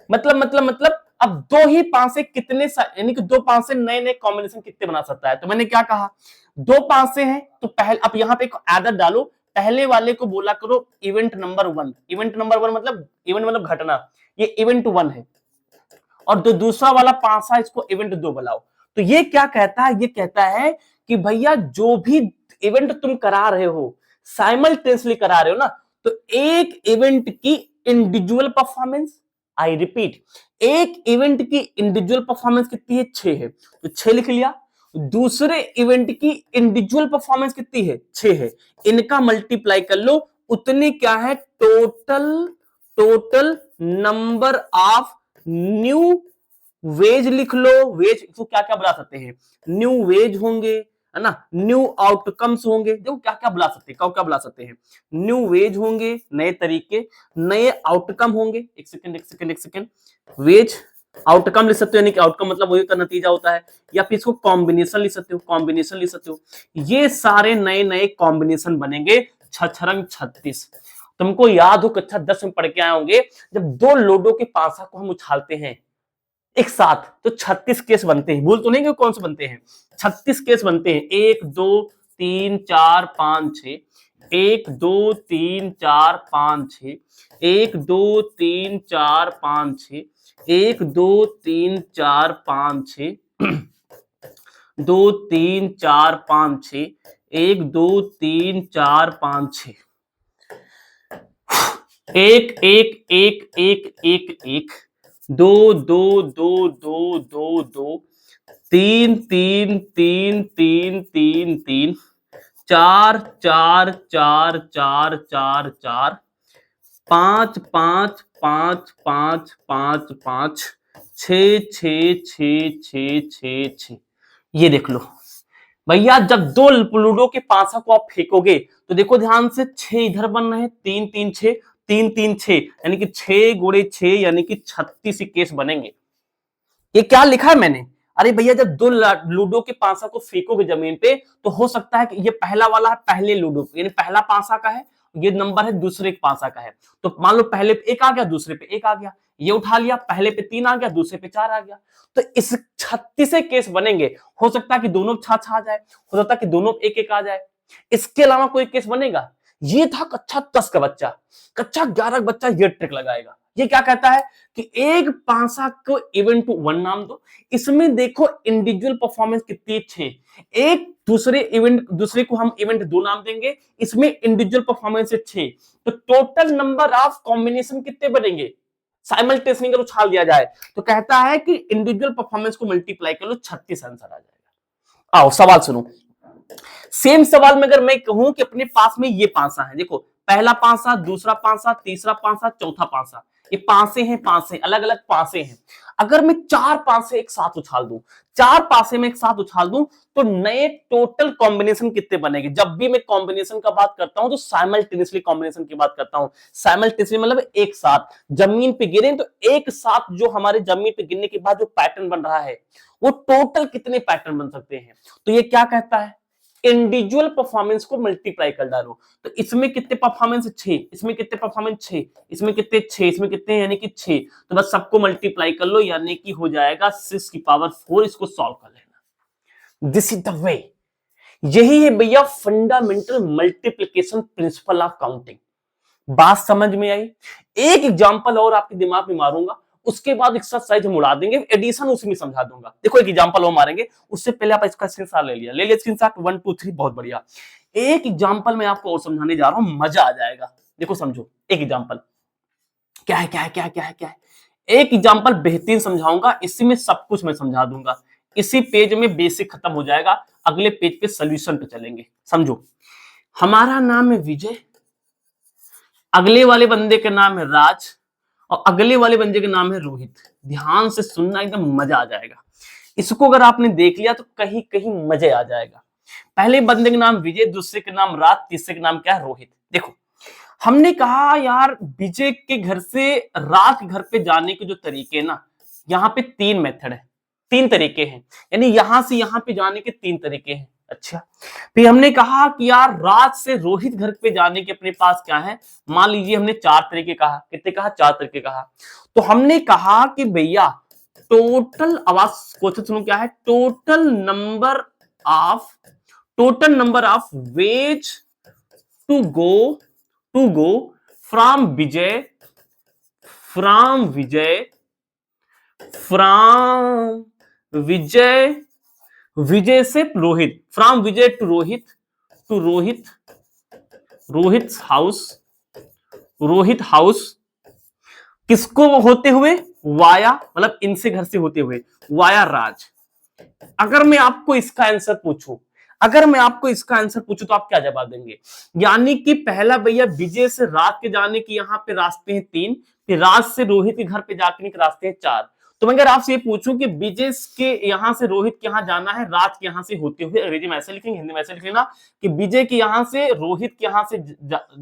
मतलब अब 2 ही पांसे कितने, यानी कि 2 पांसे नए नए कॉम्बिनेशन कितने बना सकता है। तो मैंने क्या कहा, 2 पांसे हैं तो पहले, अब यहाँ पे एक आदत डालो, पहले वाले को बोला करो इवेंट नंबर 1, इवेंट नंबर 1 मतलब इवेंट मतलब घटना, ये इवेंट 1 है, और जो दूसरा वाला पांसा इसको इवेंट 2 बुलाओ। तो ये क्या कहता है, ये कहता है कि भैया जो भी इवेंट तुम करा रहे हो, साइमल्टेनियसली करा रहे हो ना, तो एक इवेंट की इंडिविजुअल परफॉर्मेंस, आई रिपीट, एक इवेंट की इंडिविजुअल परफॉर्मेंस कितनी है, 6 है, तो 6 लिख लिया। दूसरे इवेंट की इंडिविजुअल परफॉर्मेंस कितनी है, 6 है, इनका मल्टीप्लाई कर लो, उतने क्या है total number of new ways लिख लो। वेज तो क्या क्या बुला सकते हैं, न्यू वेज होंगे, है ना, न्यू आउटकम्स होंगे, देखो क्या क्या बुला सकते हैं, क्या क्या बुला सकते हैं, न्यू वेज होंगे, नए तरीके, नए आउटकम होंगे, एक सेकंड, वेज आउटकम लिख सकते हो, यानी कि आउटकम मतलब वही का नतीजा होता है, या फिर इसको कॉम्बिनेशन लिख सकते हो, कॉम्बिनेशन लिख सकते हो, ये सारे नए नए कॉम्बिनेशन बनेंगे छछरंग 36। तुमको याद हो कक्षा 10 में पढ़ के आए होंगे, जब दो लोडो के पासा को हम उछालते हैं एक साथ तो 36 केस बनते हैं, भूल तो नहीं कि कौन से बनते हैं, 36 केस बनते हैं, 1 2 3 4 5 6, 1 2 3 4 5 6, 1 2 3 4 5 6, 1 2 3 4 5 6, 2 3 4 5 6, 1 2 3 4 5 6, एक एक एक एक एक एक, दो दो दो दो दो दो, तीन तीन तीन तीन तीन तीन, चार चार चार चार चार चार, पांच पांच पांच पांच पांच पांच, छ छ छ छ छ छ। ये देख लो भैया, जब दो लूडो के पासा को आप फेंकोगे तो देखो ध्यान से, 6 इधर बन रहे हैं, 3 3 6, 3 3 6, यानी कि 6 गुणे 6 यानी कि 36 केस बनेंगे। ये क्या लिखा है मैंने, अरे भैया जब दो लूडो के पासा को फेंकोगे जमीन पे तो हो सकता है कि ये पहला वाला है पहले लूडो यानी पहला पासा का है, ये नंबर है दूसरे पासा का है, तो मान लो पहले पे 1 आ गया, दूसरे पे 1 आ गया, ये उठा लिया, पहले पे 3 आ गया, दूसरे पे 4 आ गया, तो इस 36 केस बनेंगे। हो सकता है कि दोनों छाछ आ जाए, हो सकता है कि दोनों 1 1 आ जाए, इसके अलावा कोई केस बनेगा। ये था कक्षा 10 का बच्चा, कक्षा 11 का बच्चा ये ट्रिक लगाएगा। ये क्या कहता है कि एक पासा को इवेंट टू 1 नाम दो, इसमें देखो इंडिविजुअल परफॉर्मेंस कितनी 6, एक दूसरे को हम इवेंट 2 नाम देंगे, इसमें इंडिविजुअल परफॉर्मेंस है 6, तो टोटल नंबर ऑफ कॉम्बिनेशन कितने बनेंगे, साइमल्टेनियसली अगर उछाल दिया जाए तो कहता है कि इंडिविजुअल परफॉर्मेंस को मल्टीप्लाई कर लो, 36 आंसर आ जाएगा। आओ सवाल सुनो, सेम सवाल में अगर मैं कहूं कि अपने पास में ये पासा है, देखो पहला पासा, दूसरा पासा, तीसरा पासा, चौथा पासा, ये पासे हैं, पासे अलग अलग पासे हैं, अगर मैं 4 पासे एक साथ उछाल दूं, 4 पासे में एक साथ उछाल दूं तो नए टोटल कॉम्बिनेशन कितने बनेंगे। जब भी मैं कॉम्बिनेशन का बात करता हूं तो साइमल्टेनियसली कॉम्बिनेशन की बात करता हूं, साइमल्टेनियसली मतलब एक साथ जमीन पे गिरे तो एक साथ जो हमारे जमीन पे गिरने के बाद जो पैटर्न बन रहा है वो टोटल कितने पैटर्न बन सकते हैं। तो ये क्या कहता है, इंडिविजुअल परफॉर्मेंस को मल्टीप्लाई कर डालो, तो इसमें कितने परफॉर्मेंस 6, इसमें कितने परफॉर्मेंस 6, इसमें कितने 6, इसमें कितने यानी कि 6, तो बस सबको मल्टीप्लाई कर लो यानी कि हो जाएगा 6 की पावर 4, इसको सॉल्व कर लेना। दिस इज द वे, यही है भैया fundamental multiplication principle of counting. बात समझ में आई। एक एग्जांपल और आपके दिमाग में मारूंगा, उसके बाद एक्सरसाइज हम उड़ा देंगे, एडिशन उसी में समझा दूंगा। देखो एक एग्जांपल और मारेंगे, उससे पहले आप इसका स्क्रीनशॉट ले लिया स्क्रीनशॉट, 1 2 3, बहुत बढ़िया। एक एग्जांपल मैं आपको और समझाने जा रहा हूं, मजा आ जाएगा। देखो समझो, एक एग्जांपल क्या है, क्या है, क्या है, क्या है, क्या है, एक एग्जांपल बेहतरीन समझाऊंगा, इसी में सब कुछ मैं समझा दूंगा, इसी पेज में बेसिक खत्म हो जाएगा, अगले पेज पे सोल्यूशन पे चलेंगे। समझो, हमारा नाम है विजय, अगले वाले बंदे का नाम है राज, और अगले वाले बंदे का नाम है रोहित। ध्यान से सुनना, एकदम मजा आ जाएगा। इसको अगर आपने देख लिया तो कहीं कहीं मजे आ जाएगा। पहले बंदे का नाम विजय, दूसरे का नाम राज, तीसरे का नाम क्या है, रोहित। देखो हमने कहा यार विजय के घर से राज के घर पे जाने के जो तरीके हैं ना, यहाँ पे 3 मेथड है, 3 तरीके हैं, यानी यहां से यहां पे जाने के 3 तरीके हैं। अच्छा, फिर हमने कहा कि यार राज से रोहित घर पे जाने के अपने पास क्या है, मान लीजिए हमने 4 तरीके कहा, कितने कहा, 4 तरीके कहा। तो हमने कहा कि भैया टोटल, आवाज क्वेश्चन सुनो क्या है, total number of ways to go from Vijay from Vijay से Rohit, from Vijay to Rohit house, किसको होते हुए, वाया मतलब इनसे घर से होते हुए वाया राज। अगर मैं आपको इसका आंसर पूछूं, अगर मैं आपको इसका आंसर पूछूं तो आप क्या जवाब देंगे? यानी कि पहला भैया विजय से राज के जाने के यहाँ पे रास्ते हैं 3, फिर राज से रोहित के घर पे जाने के रास्ते हैं 4। तो मैं अगर आपसे ये पूछूं कि विजय के यहाँ से रोहित के यहाँ जाना है राज के यहाँ से होते हुए, अंग्रेजी में ऐसे लिखेंगे, हिंदी में ऐसे लिख लेना कि विजय के यहाँ से रोहित के यहाँ से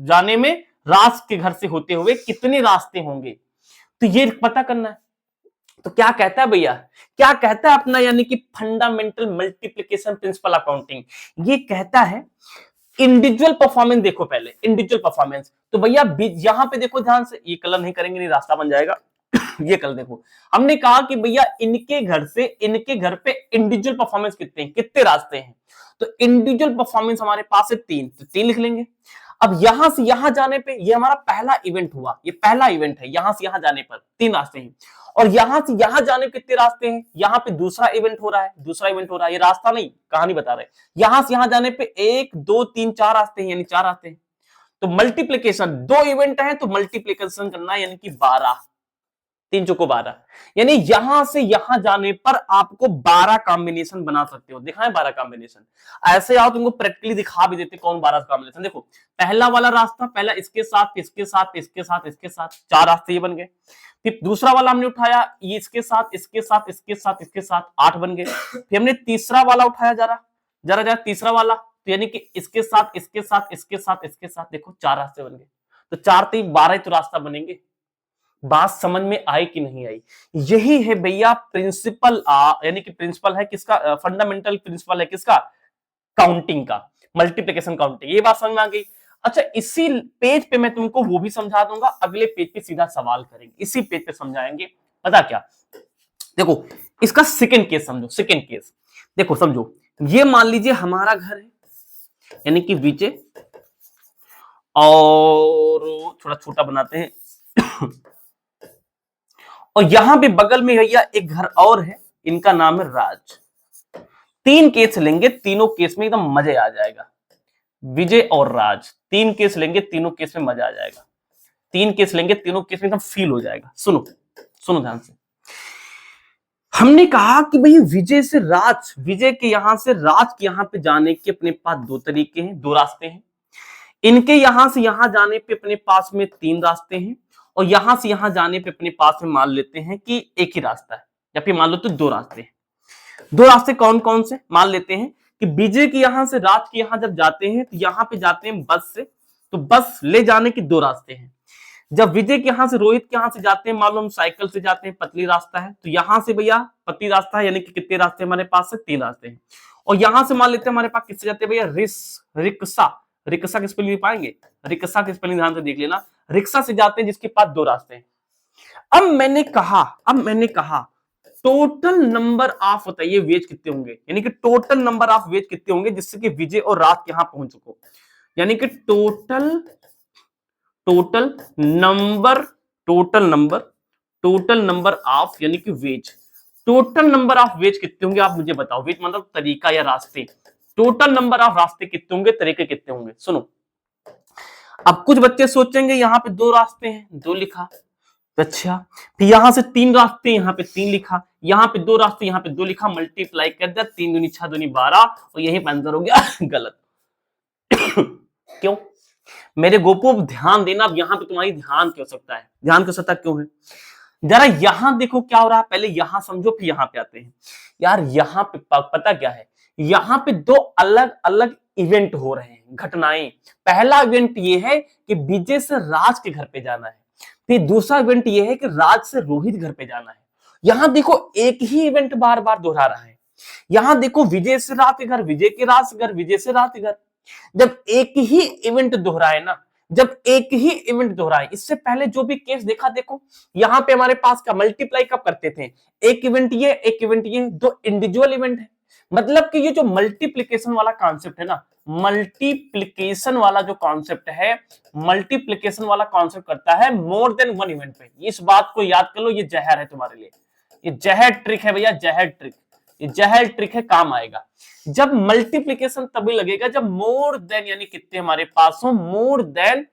जाने में राज के घर से होते हुए कितने रास्ते होंगे, तो ये पता करना है। तो क्या कहता है भैया, क्या कहता है अपना यानी कि फंडामेंटल मल्टीप्लिकेशन प्रिंसिपल अकाउंटिंग, ये कहता है इंडिविजुअल परफॉर्मेंस। देखो पहले इंडिविजुअल परफॉर्मेंस, तो भैया यहां पे देखो ध्यान से, ये कलर नहीं करेंगे नहीं रास्ता बन जाएगा ये कल देखो, हमने कहा कि भैया इनके घर से इनके घर पे इंडिविजुअल परफॉर्मेंस कितने हैं, कितने रास्ते हैं, तो इंडिविजुअल परफॉर्मेंस हमारे पास है 3, तो 3 लिख लेंगे। अब यहां से यहां जाने पे ये हमारा पहला इवेंट हुआ, ये पहला इवेंट है, यहां से यहां जाने पर 3 रास्ते हैं। और यहां से यहां जाने पे कितने रास्ते हैं, यहां पे दूसरा इवेंट हो रहा है, दूसरा इवेंट हो रहा है, ये रास्ता नहीं कहानी बता रहे, यहां से यहां जाने पे 1 2 3 4 रास्ते हैं, यानी 4 रास्ते हैं। तो मल्टीप्लीकेशन 2 इवेंट है तो मल्टीप्लीकेशन करना है, यानी कि 12, 3 चौको 12, यानी यहां से यहां जाने पर आपको 12 कॉम्बिनेशन बना सकते हो। दिखाएं 12 कॉम्बिनेशन, ऐसे आओ तुमको प्रैक्टिकली दिखा भी देते कौन 12 कॉम्बिनेशन। देखो पहला वाला रास्ता, पहला इसके साथ इसके साथ इसके साथ इसके साथ 4 रास्ते ये बन गए। फिर दूसरा वाला हमने उठाया, ये इसके साथ इसके साथ इसके साथ इसके साथ 8 बन गए। फिर हमने तीसरा वाला उठाया, जरा जरा जरा तीसरा वाला, तो यानी कि इसके साथ इसके साथ इसके साथ इसके साथ, देखो 4 रास्ते बन गए। तो 4 3 12 ही तो रास्ता बनेंगे। बात समझ में आई कि नहीं आई? यही है भैया प्रिंसिपल, यानी कि प्रिंसिपल है किसका, फंडामेंटल प्रिंसिपल है किसका, काउंटिंग का, मल्टीप्लिकेशन काउंटिंग। ये बात समझ में आ गई। अच्छा इसी पेज पे मैं तुमको वो भी समझा दूंगा, अगले पेज पे सीधा सवाल करेंगे, इसी पेज पे समझाएंगे। पता क्या, देखो इसका सेकंड केस समझो, सेकंड केस देखो समझो, ये मान लीजिए हमारा घर है, यानी कि विजय, और थोड़ा छोटा बनाते हैं और यहां पे बगल में भैया एक घर और है, इनका नाम है राज। 3 केस लेंगे, तीनों केस में एकदम मजे आ जाएगा। विजय और राज 3 केस लेंगे, तीनों केस में मजा आ जाएगा। 3 केस लेंगे, तीनों केस में एकदम फील हो जाएगा। सुनो सुनो ध्यान से, हमने कहा कि भाई विजय से राज, विजय के यहां से राज के यहां पे जाने के अपने पास 2 तरीके हैं, 2 रास्ते हैं। इनके यहां से यहां जाने पे अपने पास में 3 रास्ते हैं, और यहां से यहां जाने पे अपने पास में मान लेते हैं कि एक ही रास्ता है, या फिर मान लो तो 2 रास्ते हैं। 2 रास्ते कौन कौन से, मान लेते हैं कि विजय के यहां से राज के यहां जब जाते हैं तो यहां पे जाते हैं बस से, तो बस ले जाने के 2 रास्ते हैं। जब विजय के यहां से रोहित के यहां से जाते हैं, मान लो हम साइकिल से जाते हैं, पतली रास्ता है, तो यहां से भैया पतली रास्ता है, यानी कि कितने रास्ते हमारे पास से 3 रास्ते हैं। और यहां से मान लेते हैं हमारे पास किससे जाते हैं भैया, रिक्शा, रिक्शा की स्पेलिंग पाएंगे, रिक्शा की स्पेलिंग ध्यान से देख लेना, रिक्शा से जाते हैं जिसके पास 2 रास्ते हैं। अब मैंने कहा टोटल नंबर ऑफ, बताइए वेज कितने होंगे, यानी कि टोटल नंबर ऑफ वेज कितने होंगे जिससे कि विजय और रात यहां पहुंच सको, यानी कि total number, total number of, यानी कि ways, total number of ways कितने होंगे आप मुझे बताओ। वेज मतलब तरीका या रास्ते, टोटल नंबर ऑफ रास्ते कितने होंगे, तरीके कितने होंगे। सुनो, अब कुछ बच्चे सोचेंगे यहां पे 2 रास्ते हैं, 2 लिखा, अच्छा फिर यहां से 3 रास्ते, यहां पे 3 लिखा, यहां पे 2 रास्ते, यहां पे 2 लिखा, मल्टीप्लाई कर दिया, 3 दूनी 6 दूनी 12, और यही आंसर हो गया गलत क्यों मेरे गोपो ध्यान देना, अब यहां पे तुम्हारी ध्यान क्यों सकता है, ध्यान क्यों सकता क्यों है, जरा यहां देखो क्या हो रहा है, पहले यहां समझो फिर यहां पे आते हैं। यार यहां पे पता क्या है, यहां पे 2 अलग अलग इवेंट हो रहे हैं, घटनाएं। पहला इवेंट ये है कि विजय से राज के घर पे जाना है, फिर दूसरा इवेंट ये है कि राज से रोहित घर पे जाना है। यहां देखो एक ही इवेंट बार बार दोहरा रहा है, यहां देखो विजय से राज के घर, विजय के राज घर, विजय से राज के घर। जब एक ही इवेंट दोहराए ना, जब एक ही इवेंट दोहराए, इससे पहले जो भी केस देखा, देखो यहां पे हमारे पास का मल्टीप्लाई कब करते थे, एक इवेंट ये, एक इवेंट ये, 2 इंडिविजुअल इवेंट है। मतलब कि ये जो मल्टीप्लिकेशन वाला कॉन्सेप्ट है ना, मल्टीप्लिकेशन वाला जो कॉन्सेप्ट है, मल्टीप्लिकेशन वाला कॉन्सेप्ट करता है मोर देन 1 इवेंट पे। इस बात को याद कर लो, ये जहर है तुम्हारे लिए, ये जहर ट्रिक है भैया, जहर ट्रिक, ये जहर ट्रिक है, काम आएगा। जब मल्टीप्लिकेशन तभी लगेगा जब मोर देन, यानी कितने हमारे पास हो, मोर देन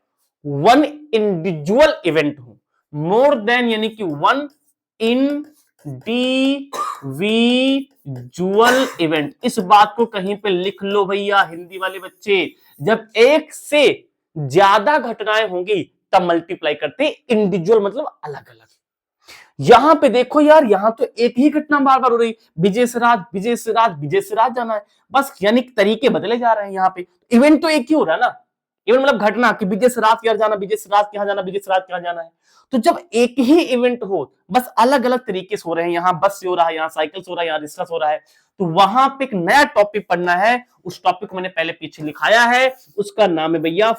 1 इंडिविजुअल इवेंट हो, मोर देन यानी कि 1 इंडिविजुअल इंडिविजुअल इवेंट। इस बात को कहीं पे लिख लो भैया हिंदी वाले बच्चे, जब एक से ज्यादा घटनाएं होंगी तब मल्टीप्लाई करते हैं, इंडिविजुअल मतलब अलग अलग। यहां पे देखो यार, यहां तो एक ही घटना बार बार हो रही, विजय से राज, विजय से राज, विजय से राज जाना है, बस यानी तरीके बदले जा रहे हैं। यहाँ पे इवेंट तो एक ही हो रहा है ना, इवेंट मतलब घटना कि विजय से राज के यहाँ जाना, विजय से राज के यहाँ जाना, विजय से राज के यहाँ जाना है। तो जब एक ही इवेंट हो, बस अलग अलग तरीके से हो रहे हैं, यहाँ बस से हो रहा है, यहाँ साइकिल से हो रहा है, यहाँ रिक्शा से हो रहा है, तो वहां पे एक नया टॉपिक पढ़ना है। उस टॉपिक को मैंने पहले पीछे लिखाया है, उसका नाम है भैया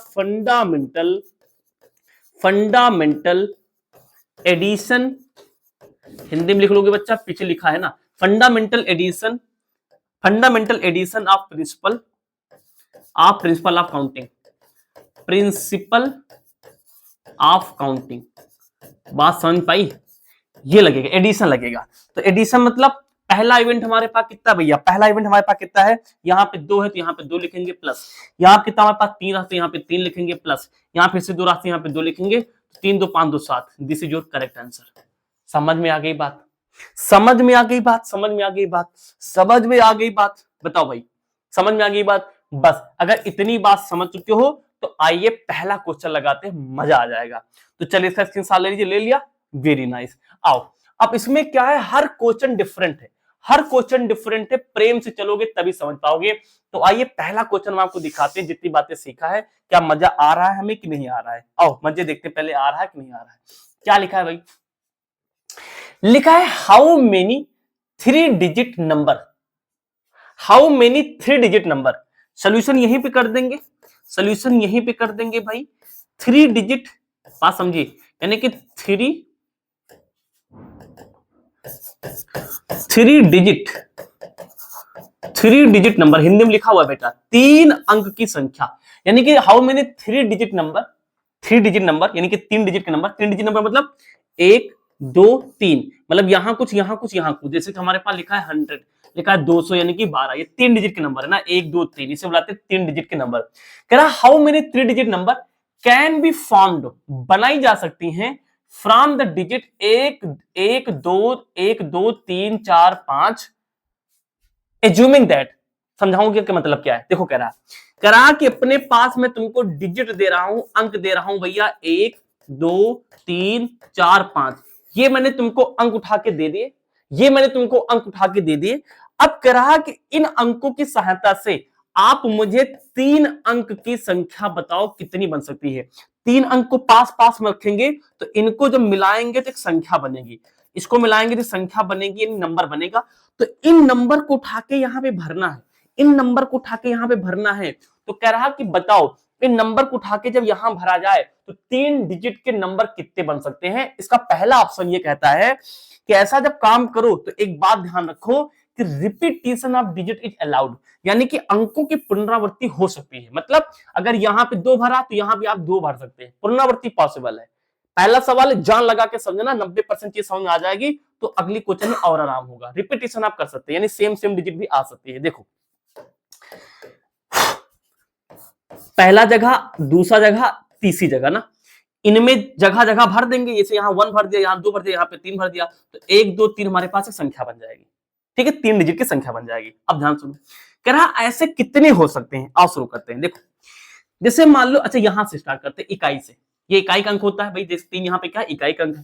फंडामेंटल एडिशन। हिंदी में लिख लोगे बच्चा, पीछे लिखा है ना, fundamental addition of principle of counting, principle of counting. बात समझ पाई? ये लगेगा एडिशन लगेगा। तो एडिशन मतलब पहला इवेंट हमारे पास कितना भैया, पहला इवेंट हमारे पास कितना है, यहाँ पे 2 है तो यहाँ पे 2 लिखेंगे प्लस, यहाँ कितना हमारे पास 3 रास्ते, यहाँ पे 3 लिखेंगे प्लस, यहाँ फिर से 2 रास्ते, यहाँ पे 2 लिखेंगे, 3 2 5 2 7। This is your correct answer. समझ में आ गई बात? समझ में आ गई बात? समझ में आ गई बात? समझ में आ गई बात? बताओ भाई, समझ में आ गई बात? बस अगर इतनी बात समझ चुके हो तो आइए पहला क्वेश्चन लगाते हैं, मजा आ जाएगा। तो चलिए इसका स्क्रीनशॉट ले लीजिए, ले लिया, वेरी नाइस। आओ, अब इसमें क्या है, हर क्वेश्चन डिफरेंट है, हर क्वेश्चन डिफरेंट है, प्रेम से चलोगे तभी समझ पाओगे। तो आइए पहला क्वेश्चन हम आपको दिखाते हैं, जितनी बातें सीखा है क्या मजा आ रहा है हमें कि नहीं आ रहा है। आओ मजे देखते हैं, पहले आ रहा है कि नहीं आ रहा है। क्या लिखा है भाई? लिखा है how many 3 digit number, how many 3 digit number. Solution यहीं पे कर देंगे, सोल्यूशन यहीं पे कर देंगे भाई। 3 डिजिट, बात समझिए, यानी कि 3 डिजिट नंबर, हिंदी में लिखा हुआ है बेटा 3 अंक की संख्या, यानी कि how many 3 digit number, 3 digit number यानी कि 3 डिजिट के नंबर। 3 डिजिट नंबर मतलब 1 2 3, मतलब यहां कुछ यहां कुछ यहां कुछ, जैसे कि हमारे पास लिखा है 100, लिखा है 200 यानी कि 12, ये 3 डिजिट के नंबर है ना, 1 2 3, इसे बुलाते हैं 3 डिजिट के नंबर। कह रहा how many 3 digit number can be formed, बनाई जा सकती हैं from the digit 1 1 2 1 2 3 4 5, assuming that. समझाऊंगा कि मतलब क्या है, देखो कह रहा कि अपने पास मैं तुमको डिजिट दे रहा हूं, अंक दे रहा हूं भैया 1 2 3 4 5, ये मैंने तुमको अंक उठा के दे दिए, ये मैंने तुमको अंक उठा के दे दिए। अब कह रहा कि इन अंकों की सहायता से आप मुझे 3 अंक की संख्या बताओ कितनी बन सकती है। 3 अंक को पास पास में रखेंगे तो इनको जब मिलाएंगे तो एक संख्या बनेगी, इसको मिलाएंगे तो संख्या बनेगी, नंबर बनेगा। तो इन नंबर को उठा के यहां पे भरना है, इन नंबर को उठा के यहां पे भरना है। तो कह रहा कि बताओ इन नंबर को उठा के जब यहां भरा जाए तो 3 डिजिट के नंबर कितने बन सकते हैं। इसका पहला ऑप्शन ये कहता है कि ऐसा जब काम करो तो एक बात ध्यान रखो कि repetition of digit is allowed, यानी कि अंकों की पुनरावृत्ति हो सकती है। मतलब अगर यहां पे 2 भरा तो यहां भी आप 2 भर सकते हैं, पुनरावृत्ति पॉसिबल है। पहला सवाल जान लगा के समझना, 90% चीज समझ में आ जाएगी तो अगली क्वेश्चन में और आराम होगा। रिपीटेशन आप कर सकते हैं, यानी सेम सेम डिजिट भी आ सकती है। देखो पहला जगह, दूसरा जगह, तीसरी जगह ना, इनमें जगह जगह भर देंगे, जैसे यहाँ 1 भर दिया, यहाँ 2 भर दिया, यहाँ पे 3 भर दिया, तो 1 2 3 हमारे पास एक संख्या बन जाएगी। ठीक है, 3 डिजिट की संख्या बन जाएगी। अब ध्यान सुनो, कह रहा ऐसे कितने हो सकते हैं। आओ शुरू करते हैं। देखो जैसे मान लो, अच्छा यहां से स्टार्ट करते हैं, इकाई से। ये इकाई का अंक होता है भाई, जैसे 3 यहाँ पे क्या इकाई का अंक है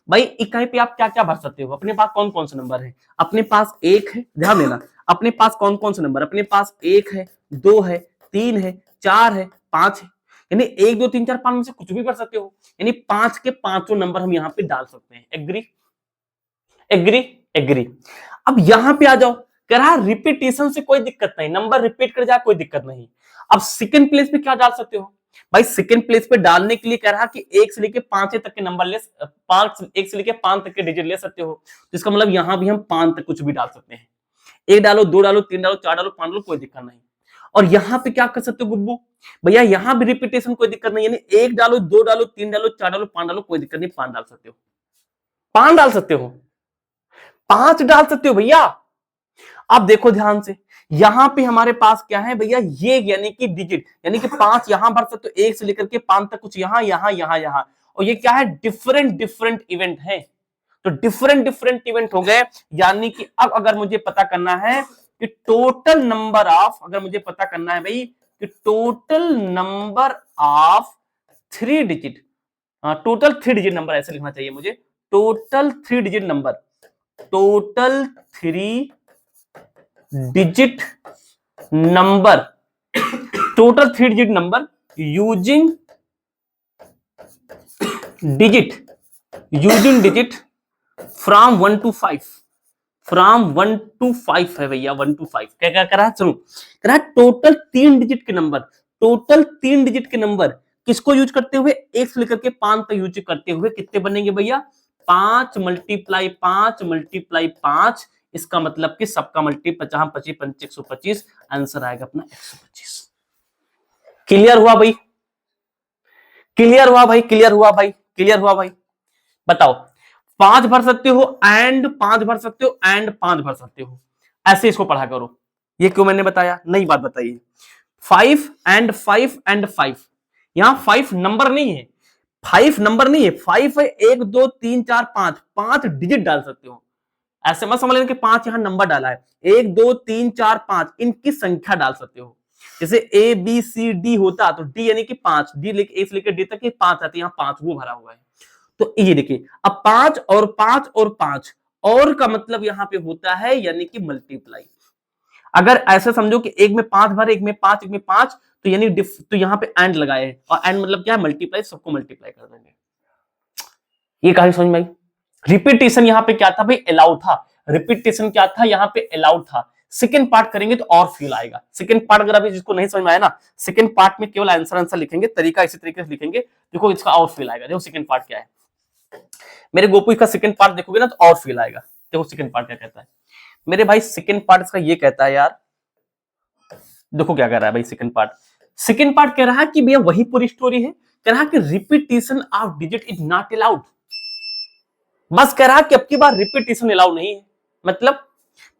भाई। इकाई पे आप क्या क्या भर सकते हो, अपने पास कौन कौन से नंबर है, अपने पास 1 है, ध्यान देना, अपने पास कौन कौन से नंबर, अपने पास 1 है, 2 है, 3 है, 4 है, 5 है, यानी 1 2 3 4 5 में से कुछ भी कर सकते हो, यानी 5 के पांचों नंबर हम यहाँ पे डाल सकते हैं। Agree agree agree. अब यहां पे आ जाओ, कह रहा रिपीटेशन से कोई दिक्कत नहीं, नंबर रिपीट कर जाए कोई दिक्कत नहीं। अब सेकंड प्लेस पे क्या डाल सकते हो भाई, सेकंड प्लेस पे डालने के लिए कह रहा कि 1 से लेके 5 तक के नंबर ले, 1 से लेके 5 तक के डिजिट ले सकते हो। तो इसका मतलब यहां भी हम 5 तक कुछ भी डाल सकते हैं, 1 डालो, 2 डालो, 3 डालो, 4 डालो, 5 डालो, कोई दिक्कत नहीं। और यहां पे क्या कर सकते हो गुब्बू भैया, यहां भी रिपीटेशन कोई दिक्कत नहीं, यानी 1 डालो, 2 डालो, 3 डालो, 4 डालो, 5 डालो, कोई दिक्कत नहीं, 5 डाल सकते हो, 5 डाल सकते हो, 5 डाल सकते हो भैया। अब देखो ध्यान से, यहां पे हमारे पास क्या है भैया, ये यानी कि डिजिट, यानी कि 5 यहां भर सकते हो, 1 से लेकर के 5 तक कुछ यहां यहां यहां यहां, और ये क्या है, डिफरेंट डिफरेंट इवेंट है। तो तो डिफरेंट डिफरेंट इवेंट हो गए। यानी कि अब अगर मुझे पता करना है कि टोटल नंबर ऑफ, अगर मुझे पता करना है भाई कि total number of 3 digit, total 3 digit number ऐसे लिखना चाहिए मुझे, total 3 digit number, total 3 digit number, total 3 digit number using digit from 1 to 5, from 1 to 5 है भैया, 1 to 5 क्या क्या करा है, सुनो करा है टोटल 3 डिजिट के नंबर, टोटल 3 डिजिट के नंबर किसको यूज करते हुए, 1 से लेकर के 5 तक यूज करते हुए कितने बनेंगे भैया, 5 × 5 × 5, इसका मतलब कि सबका मल्टीप्लाई 50 25 25 125, आंसर आएगा अपना 125। क्लियर हुआ भाई, क्लियर हुआ भाई, क्लियर हुआ भाई, क्लियर हुआ भाई। बताओ 5 भर सकते हो एंड 5 भर सकते हो एंड 5 भर सकते हो, ऐसे इसको पढ़ा करो। ये क्यों मैंने बताया, नई बात बताइए। 5 एंड 5 एंड 5, यहां 5 नंबर नहीं है, 5 नंबर नहीं है, 5 है 1 2 3 4 5, 5 डिजिट डाल सकते हो। ऐसे मत समझ लेना कि 5 यहां नंबर डाला है, 1 2 3 4 5 इनकी संख्या डाल सकते हो। जैसे ए बी सी डी होता तो डी यानी कि 5, डी लेके ए से लेकर डी तक 5 आते, यहाँ 5 वो भरा हुआ है। तो ये देखिए अब 5 और 5 और 5 और का मतलब यहां पे होता है यानी कि मल्टीप्लाई। अगर ऐसे समझो कि एक में 5 भरे, एक में 5, एक में 5, तो यानी तो यहां पे एंड लगाए हैं, और एंड मतलब क्या है, मल्टीप्लाई, सबको मल्टीप्लाई कर देंगे। ये कहानी समझ में आई। रिपीटेशन यहां पे क्या था भाई, अलाउ था। रिपीटेशन क्या था यहां पे, अलाउ था। सेकंड पार्ट करेंगे तो और फील आएगा। सेकंड पार्ट अगर अभी जिसको नहीं समझ में आया ना, सेकंड पार्ट में केवल आंसर लिखेंगे, तरीका इसी तरीके से लिखेंगे, देखो इसका और फील आएगा। देखो सेकंड पार्ट क्या है, मेरे गोपू का सेकंड पार्ट देखोगे ना तो और फील आएगा। देखो सेकंड पार्ट क्या कहता है मेरे भाई, सेकंड पार्ट इसका ये कहता है यार, देखो क्या कह रहा है भाई सेकंड पार्ट। सेकंड पार्ट कह रहा है कि भैया वही पूरी स्टोरी है, कह रहा है कि repetition of digit is not allowed. बस कह रहा है कि अब की बार रिपीटेशन अलाउ नहीं है।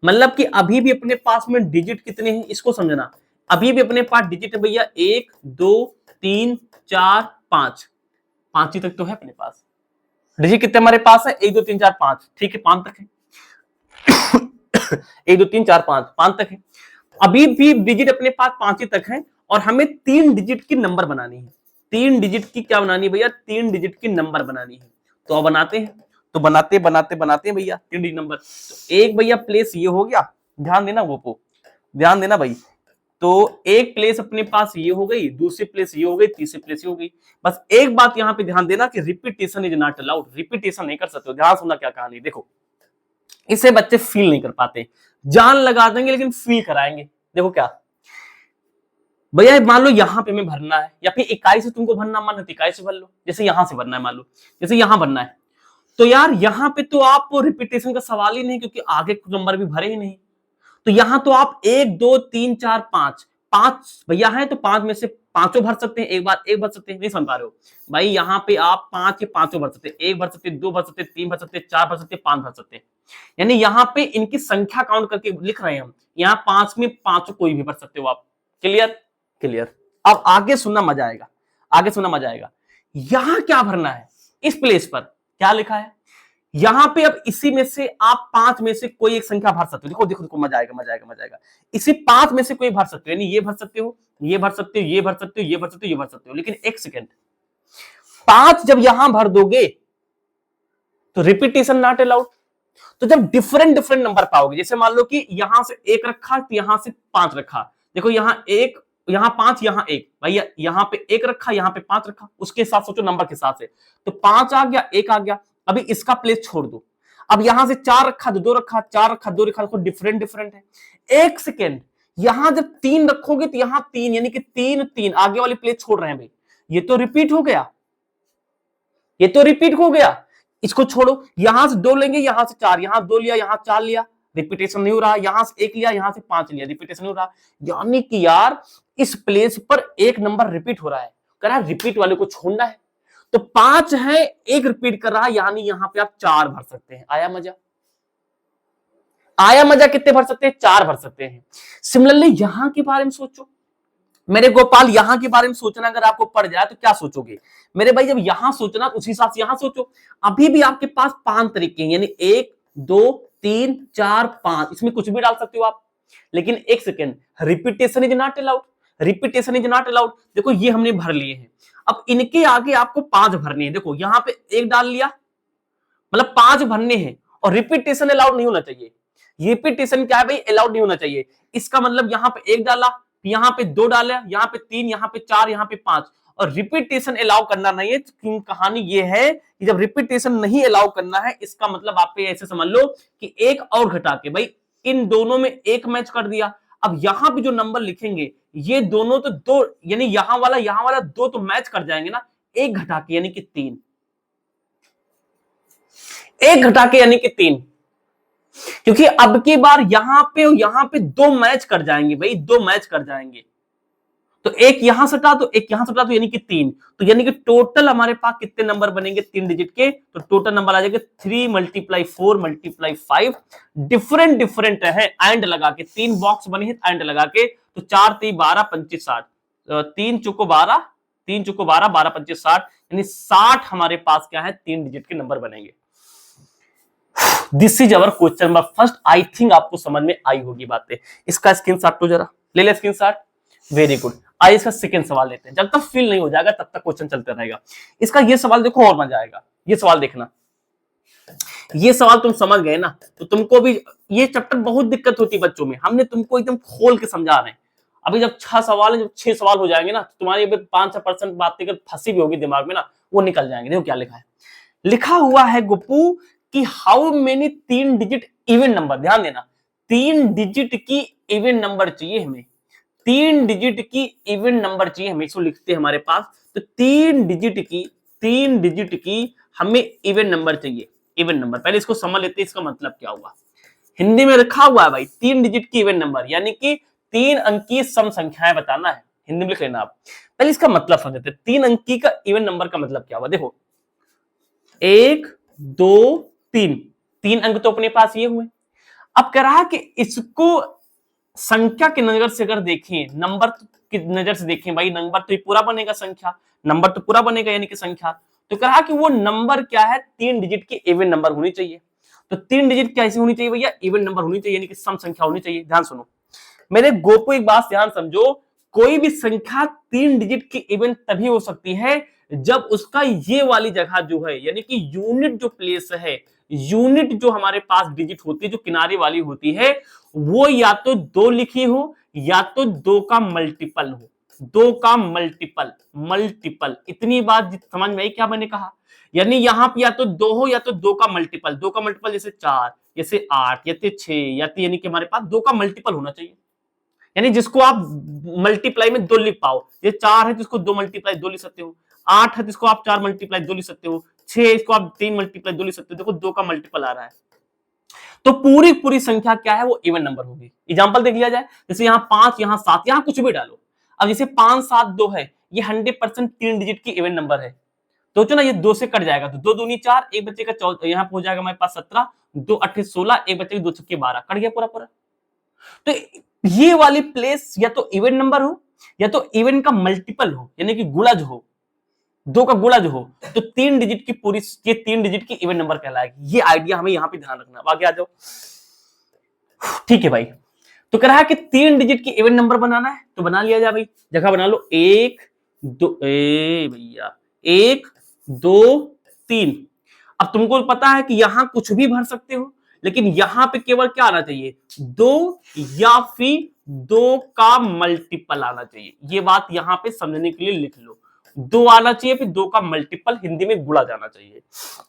मतलब कि अभी भी अपने पास में डिजिट कितने हैं इसको समझना। अभी भी अपने पास डिजिट है भैया 1 2 3 4 5, 5 ही तक तो है अपने पास। डिजिट कितने हमारे पास है, 1 2 3 4 5, ठीक है 5 तक है। 1 2 3 4 5 तक है। अभी भी डिजिट अपने पास 5 ही तक है, और हमें 3 डिजिट की नंबर बनानी है। 3 डिजिट की क्या बनानी है भैया, 3 डिजिट की नंबर बनानी है। तो अब बनाते हैं, तो बनाते हैं भैया 3 डिजिट नंबर। तो एक भैया प्लेस ये हो गया, ध्यान देना वो, ध्यान देना भाई। तो एक प्लेस अपने पास ये हो गई, दूसरी प्लेस ये हो गई, तीसरी प्लेस ये हो गई। बस एक बात यहां पे ध्यान देना कि repetition is not allowed, repetition नहीं कर सकते हो। ध्यान सुनना क्या कहानी, देखो इसे बच्चे फील नहीं कर पाते, जान लगा देंगे लेकिन फील कराएंगे। देखो क्या भैया, मान लो यहां पे मैं भरना है, या फिर इकाई से तुमको भरना, मान लो इकाई से भर लो। जैसे यहां से भरना है, मान लो जैसे यहां भरना है, तो यार यहां पे तो आप रिपीटेशन का सवाल ही नहीं, क्योंकि आगे कुछ नंबर भी भरे ही नहीं। तो यहां तो आप 1 2 3 4 5 5 भैया है, तो 5 में से पांचों भर सकते हैं, एक बार एक भर सकते हैं, नहीं समझ पा रहे हो भाई। यहां पे आप 5 के पांचों भर सकते हैं, 1 भर सकते हैं, 2 भर सकते हैं, 3 भर सकते हैं, 4 भर सकते हैं, 5 भर सकते हैं। यानी यहां पे इनकी संख्या काउंट करके लिख रहे हैं हम, यहां 5 में पांचों कोई भी भर सकते हो आप। Clear, clear. अब आगे सुनना मजा आएगा, आगे सुनना मजा आएगा। यहां क्या भरना है, इस प्लेस पर क्या लिखा है, यहां पे अब इसी में से आप 5 में से कोई एक संख्या भर सकते हो। देखो देखो देखो, मजा आएगा, मजा आएगा, मजा आएगा। इसी 5 में से कोई भर सकते हो, यानी ये भर सकते हो, ये भर सकते हो, ये भर सकते हो, ये भर सकते हो, ये भर सकते हो। लेकिन एक सेकेंड, 5 जब यहां भर दोगे तो रिपीटेशन नॉट अलाउड। तो जब डिफरेंट डिफरेंट नंबर पाओगे, जैसे मान लो कि यहां से 1 रखा, तो यहां से 5 रखा, देखो यहां 1, यहां 5, यहां 1, भैया यहां पे 1 रखा, यहां पे 5 रखा, उसके साथ सोचो नंबर के साथ से, तो 5 आ गया, 1 आ गया। अभी इसका प्लेस छोड़ दो, अब यहां से 4 रखा तो 2 रखा, 4 रखा 2 रखा, देखो डिफरेंट डिफरेंट है। एक सेकेंड, यहां जब 3 रखोगे तो यहां 3, यानी कि 3 3 आगे वाली प्लेस छोड़ रहे हैं भाई, ये तो रिपीट हो गया, ये तो रिपीट हो गया। इसको छोड़ो, यहां से 2 लेंगे, यहां से 4, यहां 2 लिया, यहां 4 लिया, रिपीटेशन नहीं हो रहा। यहां से 1 लिया, यहां से 5 लिया, रिपीटेशन नहीं हो रहा। यानी कि यार इस प्लेस पर एक नंबर रिपीट हो रहा है, कह रहा है रिपीट वाले को छोड़ना है। तो 5 है, 1 रिपीट कर रहा है, यानी यहां पे आप 4 भर सकते हैं। आया मजा, आया मजा। कितने भर सकते हैं, 4 भर सकते हैं। सिमिलरली यहां के बारे में सोचो, मेरे गोपाल यहां के बारे में सोचना अगर आपको पड़ जाए तो क्या सोचोगे मेरे भाई? जब यहां सोचना तो उसी हिसाब से यहां सोचो। अभी भी आपके पास 5 तरीके हैं, यानी 1 2 3 4 5, इसमें कुछ भी डाल सकते हो आप। लेकिन एक second, repetition is not allowed, repetition is not allowed. देखो ये हमने भर लिए हैं, अब इनके आगे आपको 5 भरने हैं। देखो यहां पे 1 डाल लिया, मतलब 5 भरने हैं, और रिपीटेशन अलाउड नहीं होना चाहिए। रिपीटेशन क्या है भाई? अलाउड नहीं होना चाहिए। इसका मतलब यहां पे 1 डाला, यहां पे 2 डाला, यहां पे 3, यहां पे 4, यहां पे 5, और रिपीटेशन अलाउ करना नहीं है। कहानी ये है कि जब रिपीटेशन नहीं अलाउ करना है, इसका मतलब आप ऐसे समझ लो कि एक और घटा के भाई इन दोनों में एक मैच कर दिया। अब यहां पे जो नंबर लिखेंगे ये दोनों तो दो, यानी यहां वाला दो तो मैच कर जाएंगे ना, एक घटा के यानी कि 3, एक घटा के यानी कि 3, क्योंकि अब की बार यहां पे और यहां पे 2 मैच कर जाएंगे भाई, 2 मैच कर जाएंगे। तो एक यहां से हटा दो, एक यहां से हटा दो, यानी कि 3। तो यानी कि टोटल हमारे पास कितने नंबर बनेंगे 3 डिजिट के? तो टोटल नंबर आ जाएगा 3 × 4 × 5। डिफरेंट डिफरेंट है, एंड लगा के 3 बॉक्स बने हैं एंड लगा के। तो 4 3 12 25 60, 3 चौको 12, 3 चौको 12, 12 25 60, यानी 60 हमारे पास क्या है 3 डिजिट के नंबर बनेंगे। This is our question number first. I think आपको समझ में आई होगी बातें। इसका स्क्रीनशॉट लो जरा, ले ले स्क्रीनशॉट। Very good. आइए इसका सेकंड सवाल लेते हैं। जब तक फील नहीं हो जाएगा तब तक क्वेश्चन चलते रहेगा। इसका ये सवाल देखो और मजा आएगा। ये सवाल देखना, ये सवाल तुम समझ गए ना तो तुमको भी ये चैप्टर बहुत दिक्कत होती है बच्चों में, हमने तुमको एकदम खोल के समझा रहे हैं। अभी जब 6 सवाल है, जब 6 सवाल हो जाएंगे ना, तो तुम्हारी 5% बातें अगर फंसी भी होगी दिमाग में ना, वो निकल जाएंगे। देखो क्या लिखा है, लिखा हुआ है गुप्पू कि how many 3 digit even number, ध्यान देना 3 डिजिट की इवन नंबर चाहिए हमें, 3 डिजिट की इवन नंबर चाहिए हमें। इसको लिखते हैं हमारे पास, तो 3 डिजिट की हमें इवन नंबर चाहिए। इवन नंबर पहले इसको समझ लेते हैं, इसका मतलब क्या हुआ। हिंदी में लिखा हुआ है भाई 3 डिजिट की इवन नंबर, यानी कि 3 अंकीय सम संख्याएं बताना है। हिंदी में लिख लेना आप। पहले इसका मतलब समझते हैं, 3 अंकी का इवन नंबर का मतलब क्या हुआ। देखो 1 2 3, 3 अंक तो अपने पास ये हुए। अब कह रहा कि इसको संख्या की नजर से अगर देखें, नंबर की नजर से देखें भाई, नंबर तो पूरा बनेगा, संख्या नंबर तो पूरा बनेगा, यानी कि संख्या। तो कहा कि वो नंबर क्या है 3 डिजिट की इवन नंबर होनी चाहिए। तो 3 डिजिट कैसी होनी चाहिए भैया? इवन नंबर होनी चाहिए, यानी कि सम संख्या होनी चाहिए। ध्यान सुनो मेरे गोपो, एक बात ध्यान समझो, कोई भी संख्या 3 डिजिट की इवन तभी हो सकती है जब उसका ये वाली जगह जो है, यानी कि यूनिट जो प्लेस है, यूनिट जो हमारे पास डिजिट होती है, जो किनारे वाली होती है, वो या तो 2 लिखी हो या तो 2 का मल्टीपल हो। 2 का मल्टीपल, मल्टीपल, इतनी बात समझ में आई क्या मैंने कहा? यानी यहां पे या तो 2 हो या तो 2 का मल्टीपल। 2 का मल्टीपल जैसे 4, जैसे 8, या 6, या यानी कि हमारे पास 2 का मल्टीपल होना चाहिए, यानी जिसको आप मल्टीप्लाई में 2 लिख पाओ। ये 4 है तो इसको 2 मल्टीप्लाई 2 लिख सकते हो, 8 है तो इसको आप 4 मल्टीप्लाई 2 लिख सकते हो, 6 इसको आप 3 मल्टीप्लाई 2 लिख सकते हो। देखो 2 का मल्टीपल आ रहा है, तो पूरी पूरी संख्या क्या है? वो इवन नंबर होगी। एग्जांपल देख लिया जाए, जैसे यहाँ 5, यहाँ 7, यहाँ कुछ भी डालो। अब जैसे 5 7 2 है, ये 100% 3 डिजिट की इवन नंबर है। तो ना ये 2 से कट जाएगा, तो 2 दूनी 4, एक बच्चे का 14, यहाँ पे हो जाएगा हमारे पास 17, 2 8 16, एक बच्चे के 2 छक्के 12, कट गया पूरा पूरा। तो ये वाली प्लेस या तो इवन नंबर हो या तो इवन का मल्टीपल हो, यानी कि गुणज हो, 2 का गुणज हो, तो 3 डिजिट की पूरी, ये 3 डिजिट की इवन नंबर कहलाएगी। ये आइडिया हमें यहां पे ध्यान रखना। आगे आ जाओ, ठीक है भाई। तो कह रहा है कि 3 डिजिट की इवन नंबर बनाना है, तो बना लिया जाए भाई, जगह बना लो 1 2 भैया 1 2 3। अब तुमको पता है कि यहां कुछ भी भर सकते हो, लेकिन यहां पे केवल क्या आना चाहिए? 2 या फिर 2 का मल्टीपल आना चाहिए। ये बात यहां पे समझने के लिए लिख लो, 2 आना चाहिए, फिर 2 का मल्टीपल हिंदी में गुणा जाना चाहिए।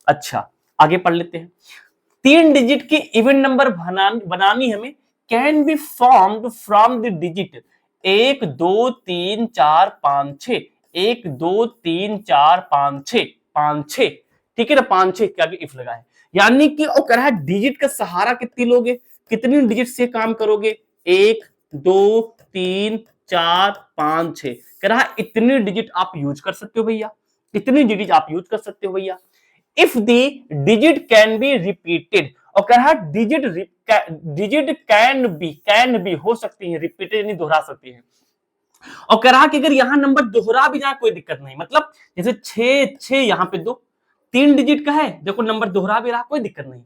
अच्छा आगे पढ़ लेते हैं। 3 डिजिट की इवन नंबर बनानी हमें, can be formed from the digit 1 2 3 4 5 6, 1 2 3 4 5 6, 5 6, ठीक है ना, 5 6 क्या इफ लगा है, यानी कि वो कह रहा है डिजिट का सहारा कितनी लोगे, कितनी डिजिट से काम करोगे? 1 2 3 4 5 6, कह रहा है इतनी डिजिट आप यूज कर सकते हो भैया, इतनी डिजिट आप यूज कर सकते हो भैया। If the digit can be repeated, और कह रहा है डिजिट कैन बी हो सकती है रिपीटेड, यानी दोहरा सकती है। और कह रहा कि अगर यहां नंबर दोहरा भी जाए कोई दिक्कत नहीं, मतलब जैसे 6 यहां पे 2 3 डिजिट का है, देखो नंबर दोहरा भी रहा कोई दिक्कत नहीं,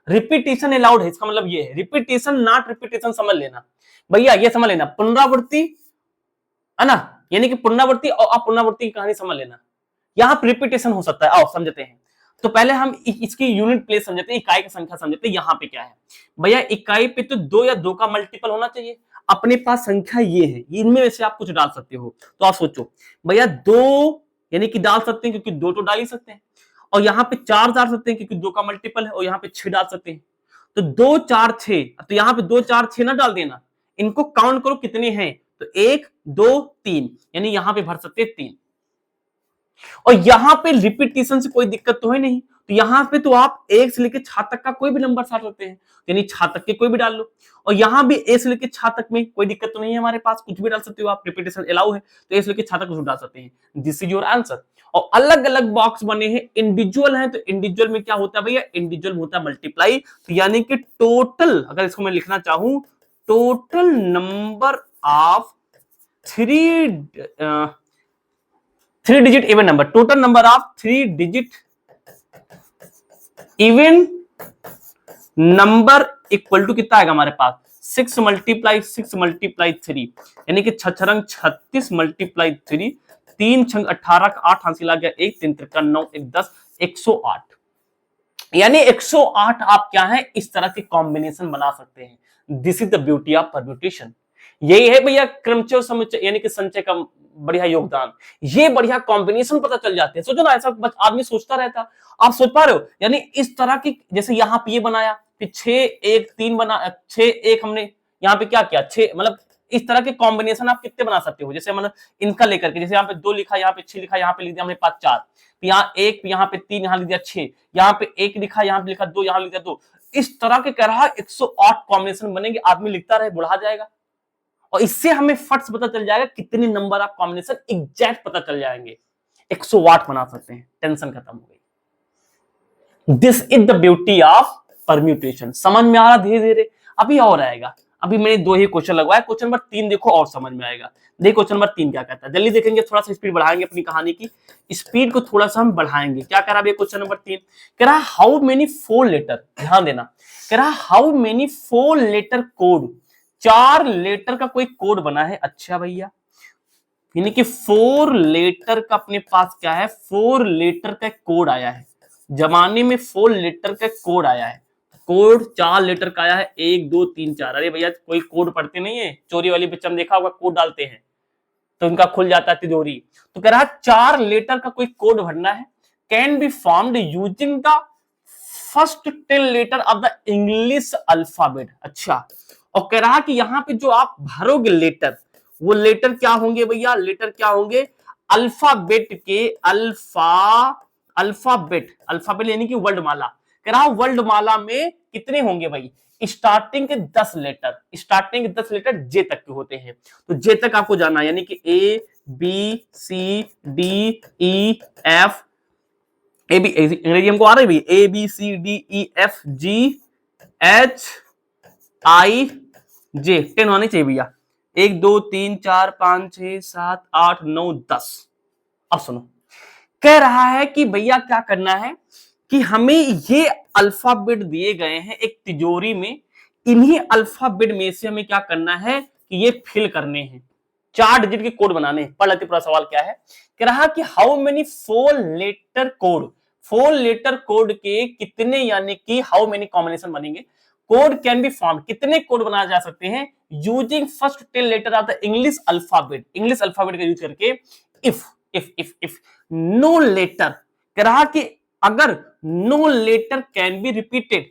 रिपीटेशन अलाउड है, इसका मतलब ये है रिपीटेशन नॉट रिपीटेशन, समझ लेना भैया, ये समझ लेना पुनरावृत्ति है ना, यानी कि पुनरावृत्ति और अपुनरावृत्ति की कहानी समझ लेना, यहाँ पे रिपीटेशन हो सकता है। आओ समझते हैं, तो पहले हम इसकी यूनिट प्लेस समझते हैं, इकाई की संख्या समझते हैं। यहाँ पे क्या है भैया, इकाई पे तो 2 या 2 का मल्टीपल होना चाहिए, अपने पास संख्या ये है, इनमें से आप कुछ डाल सकते हो, तो आप सोचो भैया 2 यानी कि डाल सकते हैं, क्योंकि 2 तो डाल ही सकते हैं, और यहाँ पे 4 डाल सकते हैं क्योंकि 2 का मल्टीपल है, और यहाँ पे 6 डाल सकते हैं, तो 2 4 6, तो यहाँ पे 2 4 6 ना डाल देना, इनको काउंट करो कितने हैं, तो 1 2 3, यानी यहाँ पे भर सकते हैं 3, और यहां पे रिपीटेशन से कोई दिक्कत तो है नहीं, तो यहां पे तो आप 1 से लेकर 6 तक का कोई भी नंबर डाल सकते हैं, यानी 6 तक के कोई भी डाल लो, और यहां भी 1 से लेकर 6 तक में कोई दिक्कत तो नहीं है, हमारे पास कुछ भी डाल सकते हो आप, रिपीटेशन अलाउ है, तो 1 से लेकर 6 तक कुछ डाल सकते हैं, दिस इज योर आंसर। और अलग अलग बॉक्स बने हैं, इंडिविजुअल है, तो इंडिविजुअल में क्या होता है भैया, इंडिविजुअल होता है मल्टीप्लाई, तो यानी कि टोटल, अगर इसको मैं लिखना चाहूं, total number of 3 digit even number, total number of 3 digit even number equal to कितना आएगा हमारे पास, 6 मल्टीप्लाई 6 मल्टीप्लाई 3, यानी कि 6 36 मल्टीप्लाई 3, 3 छंग 18 का 8 हासिल आ गया, 1 3 त्रिका 9 1 10 108, यानी 108 आप क्या है इस तरह के कॉम्बिनेशन बना सकते हैं। This is the beauty of permutation, यही है भैया क्रमचय समुच्चय यानी कि संचय का बढ़िया योगदान, ये बढ़िया कॉम्बिनेशन पता चल जाते हैं। सोचो ना, ऐसा आदमी सोचता रहता, आप सोच पा रहे हो, यानी इस तरह की, जैसे यहाँ पे ये बनाया, फिर 6 1 3 बना, 6 1 हमने यहाँ पे क्या किया 6, मतलब इस तरह के कॉम्बिनेशन आप कितने बना सकते हो, जैसे मतलब इनका लेकर के, जैसे यहाँ पे 2 लिखा, यहाँ पे 6 लिखा, यहाँ पे लिख दिया हमने 5 4, यहाँ 1 यहाँ पे 3 यहाँ लिख दिया 6, यहाँ पे 1 लिखा, यहाँ पे लिखा 2 यहाँ लिख दिया 2, इस तरह के कह रहा 108 कॉम्बिनेशन बनेंगे, आदमी लिखता रहे बुढ़ा जाएगा, और इससे हमें फट से पता चल जाएगा कितने नंबर ऑफ कॉम्बिनेशन एग्जैक्ट पता चल जाएंगे, 108 बना सकते हैं, टेंशन खत्म हो गई। This is the beauty of permutation, समझ में आ रहा धीरे धीरे, अभी और आएगा, अभी मैंने 2 ही क्वेश्चन लगवाया, क्वेश्चन नंबर 3 देखो और समझ में आएगा। देखो क्वेश्चन नंबर 3 क्या कहता है, जल्दी देखेंगे, थोड़ा सा स्पीड बढ़ाएंगे, अपनी कहानी की स्पीड को थोड़ा सा हम बढ़ाएंगे। क्या कह रहा है क्वेश्चन नंबर 3, कह रहा हाउ मेनी 4 लेटर, ध्यान देना, कह रहा how many 4 letter code, 4 letter का कोई कोड बना है। अच्छा भैया, यानी कि 4 लेटर का अपने पास क्या है, 4 लेटर का कोड आया है, जमाने में 4 लेटर का कोड आया है, कोड 4 लेटर का आया है, 1 2 3 4, अरे भैया कोई कोड पढ़ते नहीं है, चोरी वाली बच्चा देखा होगा, कोड डालते हैं तो उनका खुल जाता है तिजोरी, तो कह रहा 4 लेटर का कोई कोड भरना है, can be formed using the first 10 letter of the English alphabet. अच्छा, और कह रहा कि यहाँ पे जो आप भरोगे लेटर, वो लेटर क्या होंगे भैया, लेटर क्या होंगे, अल्फाबेट के अल्फाबेट अल्फाबेट यानी कि वर्णमाला, कह रहा वर्णमाला में कितने होंगे भाई, स्टार्टिंग के 10 लेटर, स्टार्टिंग के 10 लेटर जे तक के होते हैं, तो जे तक आपको जाना है, यानी कि A B C D E F, A B अंग्रेजी हमको आ रही है भाई, A B C D E F G H I J, 10 होनी चाहिए भैया, 1 2 3 4 5 6 7 8 9 10। अब सुनो, कह रहा है कि भैया क्या करना है कि हमें ये अल्फाबेट दिए गए हैं एक तिजोरी में, इन्हीं अल्फाबेट में से हमें क्या करना है कि ये फिल करने हैं, 4 डिजिट के कोड बनाने हैं। पढ़ लेते पूरा सवाल क्या है, कह रहा कि how many 4 letter code, 4 letter code के कितने, यानी कि हाउ मेनी कॉम्बिनेशन बनेंगे, कोड कैन बी फॉर्म, कितने कोड बनाए जा सकते हैं, using first 10 letter of the English alphabet, English alphabet का यूज करके, इफ नो लेटर, कह रहा कि अगर no letter can be repeated,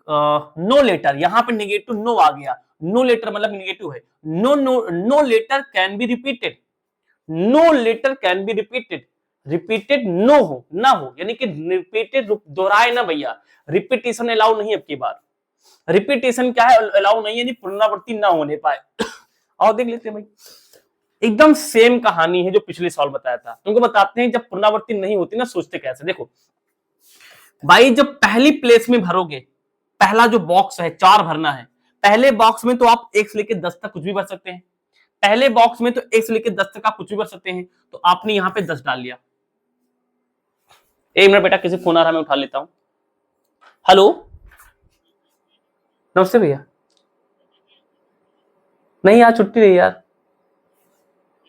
no letter, यहां पे नेगेटिव नो आ गया, नो लेटर मतलब नेगेटिव है, no letter can be repeated, no letter can be repeated, repeated no हो ना हो, यानी कि रिपीटेड दोहराए ना भैया, रिपीटेशन अलाउ नहीं, अब की बार रिपीटेशन क्या है, अलाउ नहीं, यानी पुनरावृत्ति ना होने पाए। और देख लेते हैं भाई, एकदम सेम कहानी है जो पिछले साल बताया था, तुमको बताते हैं जब पुनरावृत्ति नहीं होती ना सोचते कैसे। देखो भाई, जब पहली प्लेस में भरोगे, पहला जो बॉक्स है 4 भरना है, पहले बॉक्स में तो आप 1 से लेकर 10 तक कुछ भी भर सकते हैं, पहले बॉक्स में तो 1 से लेकर 10 तक आप कुछ भी कर सकते हैं, तो आपने यहां पे 10 डाल लिया। 1 मिनट बेटा, किसी फोन आ रहा है, मैं उठा लेता हूं। हेलो, नमस्ते भैया। नहीं आज छुट्टी रही यार,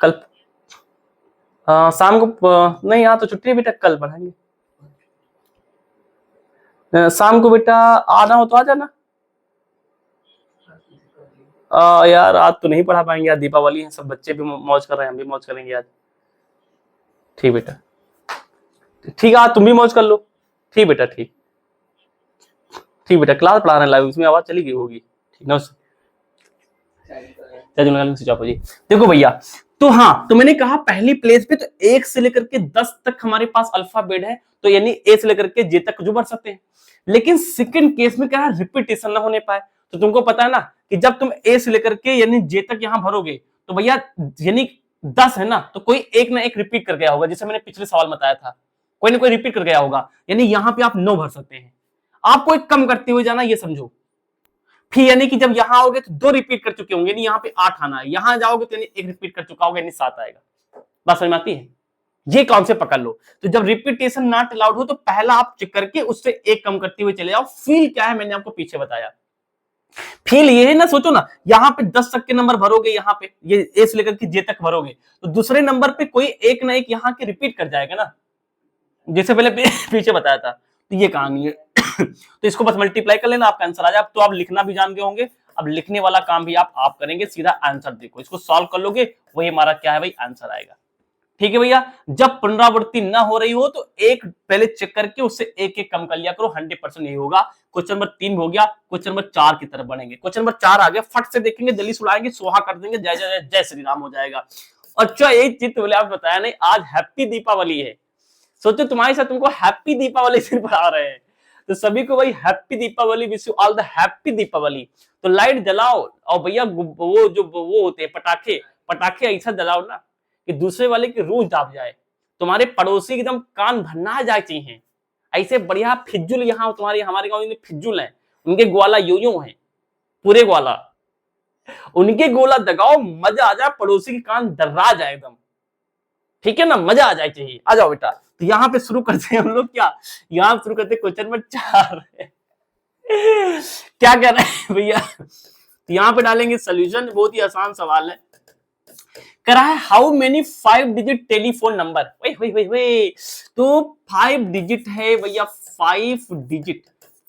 कल शाम को नहीं यहाँ तो छुट्टी है बेटा, कल पढ़ाएंगे। शाम को बेटा आना हो तो आ जाना। यार आज तो नहीं पढ़ा पाएंगे, यार दीपावली है, सब बच्चे भी मौज कर रहे हैं, हम भी मौज करेंगे आज। ठीक बेटा, ठीक है, तुम भी मौज कर लो। ठीक बेटा, ठीक ठीक बेटा, क्लास पढ़ा रहे हैं लाइव, उसमें आवाज चली गई होगी। ठीक, नमस्ते। जी देखो भैया, तो हाँ, तो मैंने कहा पहली प्लेस पे तो 1 से लेकर के 10 तक हमारे पास अल्फाबेट है, तो यानी ए से लेकर के जे तक जो बढ़ सकते हैं। लेकिन सेकंड केस में क्या है, रिपीटेशन ना होने पाए। तो तुमको पता है ना कि जब तुम ए से लेकर के यानी जे तक यहां भरोगे तो भैया यानी 10 है ना, तो कोई एक ना एक रिपीट कर गया होगा, जैसे मैंने पिछले सवाल में बताया था, कोई ना कोई रिपीट कर गया होगा, यानी यहां पे आप 9 भर सकते हैं। आपको एक कम करते हुए जाना, ये समझो। फिर यानी कि जब यहां आओगे तो 2 रिपीट कर चुके होंगे, यहाँ पे 8 आना है, यहां जाओगे तो यानी 1 रिपीट कर चुका होगा, यानी 7 आएगा। बात समझ में आती है? ये कॉन्सेप्ट पकड़ लो। तो जब रिपीटेशन नॉट अलाउड हो तो पहला आप चेक करके उससे एक कम करते हुए चले जाओ। फील क्या है मैंने आपको पीछे बताया। फील ये है ना, सोचो ना, यहाँ पे 10 तक के नंबर भरोगे, यहाँ पे ये ए से लेकर के जे तक भरोगे, तो दूसरे नंबर पे कोई एक ना एक यहाँ के रिपीट कर जाएगा ना, जैसे पहले पीछे बताया था। तो ये कहानी है। तो इसको बस मल्टीप्लाई कर लेना, आपका आंसर आ जाए। अब तो आप लिखना भी जान गए होंगे, अब लिखने वाला काम भी आप करेंगे, सीधा आंसर देखो, इसको सॉल्व कर लोगे, वही हमारा क्या है भाई, आंसर आएगा। ठीक है भैया, जब पुनरावृत्ति ना हो रही हो तो एक पहले चेक करके उससे एक एक कम कर लिया करो, 100% यही होगा। क्वेश्चन नंबर 3 हो गया, क्वेश्चन नंबर 4 की तरफ बढ़ेंगे। क्वेश्चन नंबर 4 आ गया, फट से देखेंगे, जल्दी सुनाएंगे, सोहा कर देंगे, जय जय जय श्री राम हो जाएगा। अच्छा एक चीज बोले, आप बताया नहीं, आज हैप्पी दीपावली है। सोचो तुम्हारे साथ तुमको हैप्पी दीपावली से पढ़ा रहे हैं, तो सभी को भाई happy Deepawali, wish you all the happy Deepawali. तो लाइट जलाओ, और भैया वो जो वो होते हैं पटाखे, पटाखे ऐसा जलाओ ना कि दूसरे वाले की रूह दाब जाए, तुम्हारे पड़ोसी एकदम कान भरना जाए चाहिए। ऐसे बढ़िया फिज्जुल, यहाँ तुम्हारे हमारे गांव में फिज्जुल है, उनके ग्वाला यो है, पूरे ग्वाला, उनके गोला दगाओ, मजा आ जाए, पड़ोसी के कान दर्रा जाए एकदम। ठीक है ना, मजा आ जाए चाहिए। आ जाओ बेटा, तो यहाँ पे शुरू करते हैं हम लोग, क्या यहाँ शुरू करते हैं क्वेश्चन नंबर 4। क्या कह रहे हैं भैया, तो यहाँ पे डालेंगे सोल्यूशन, बहुत ही आसान सवाल है। करा है how many 5 digit telephone number, तो 5 डिजिट है भैया, 5 डिजिट,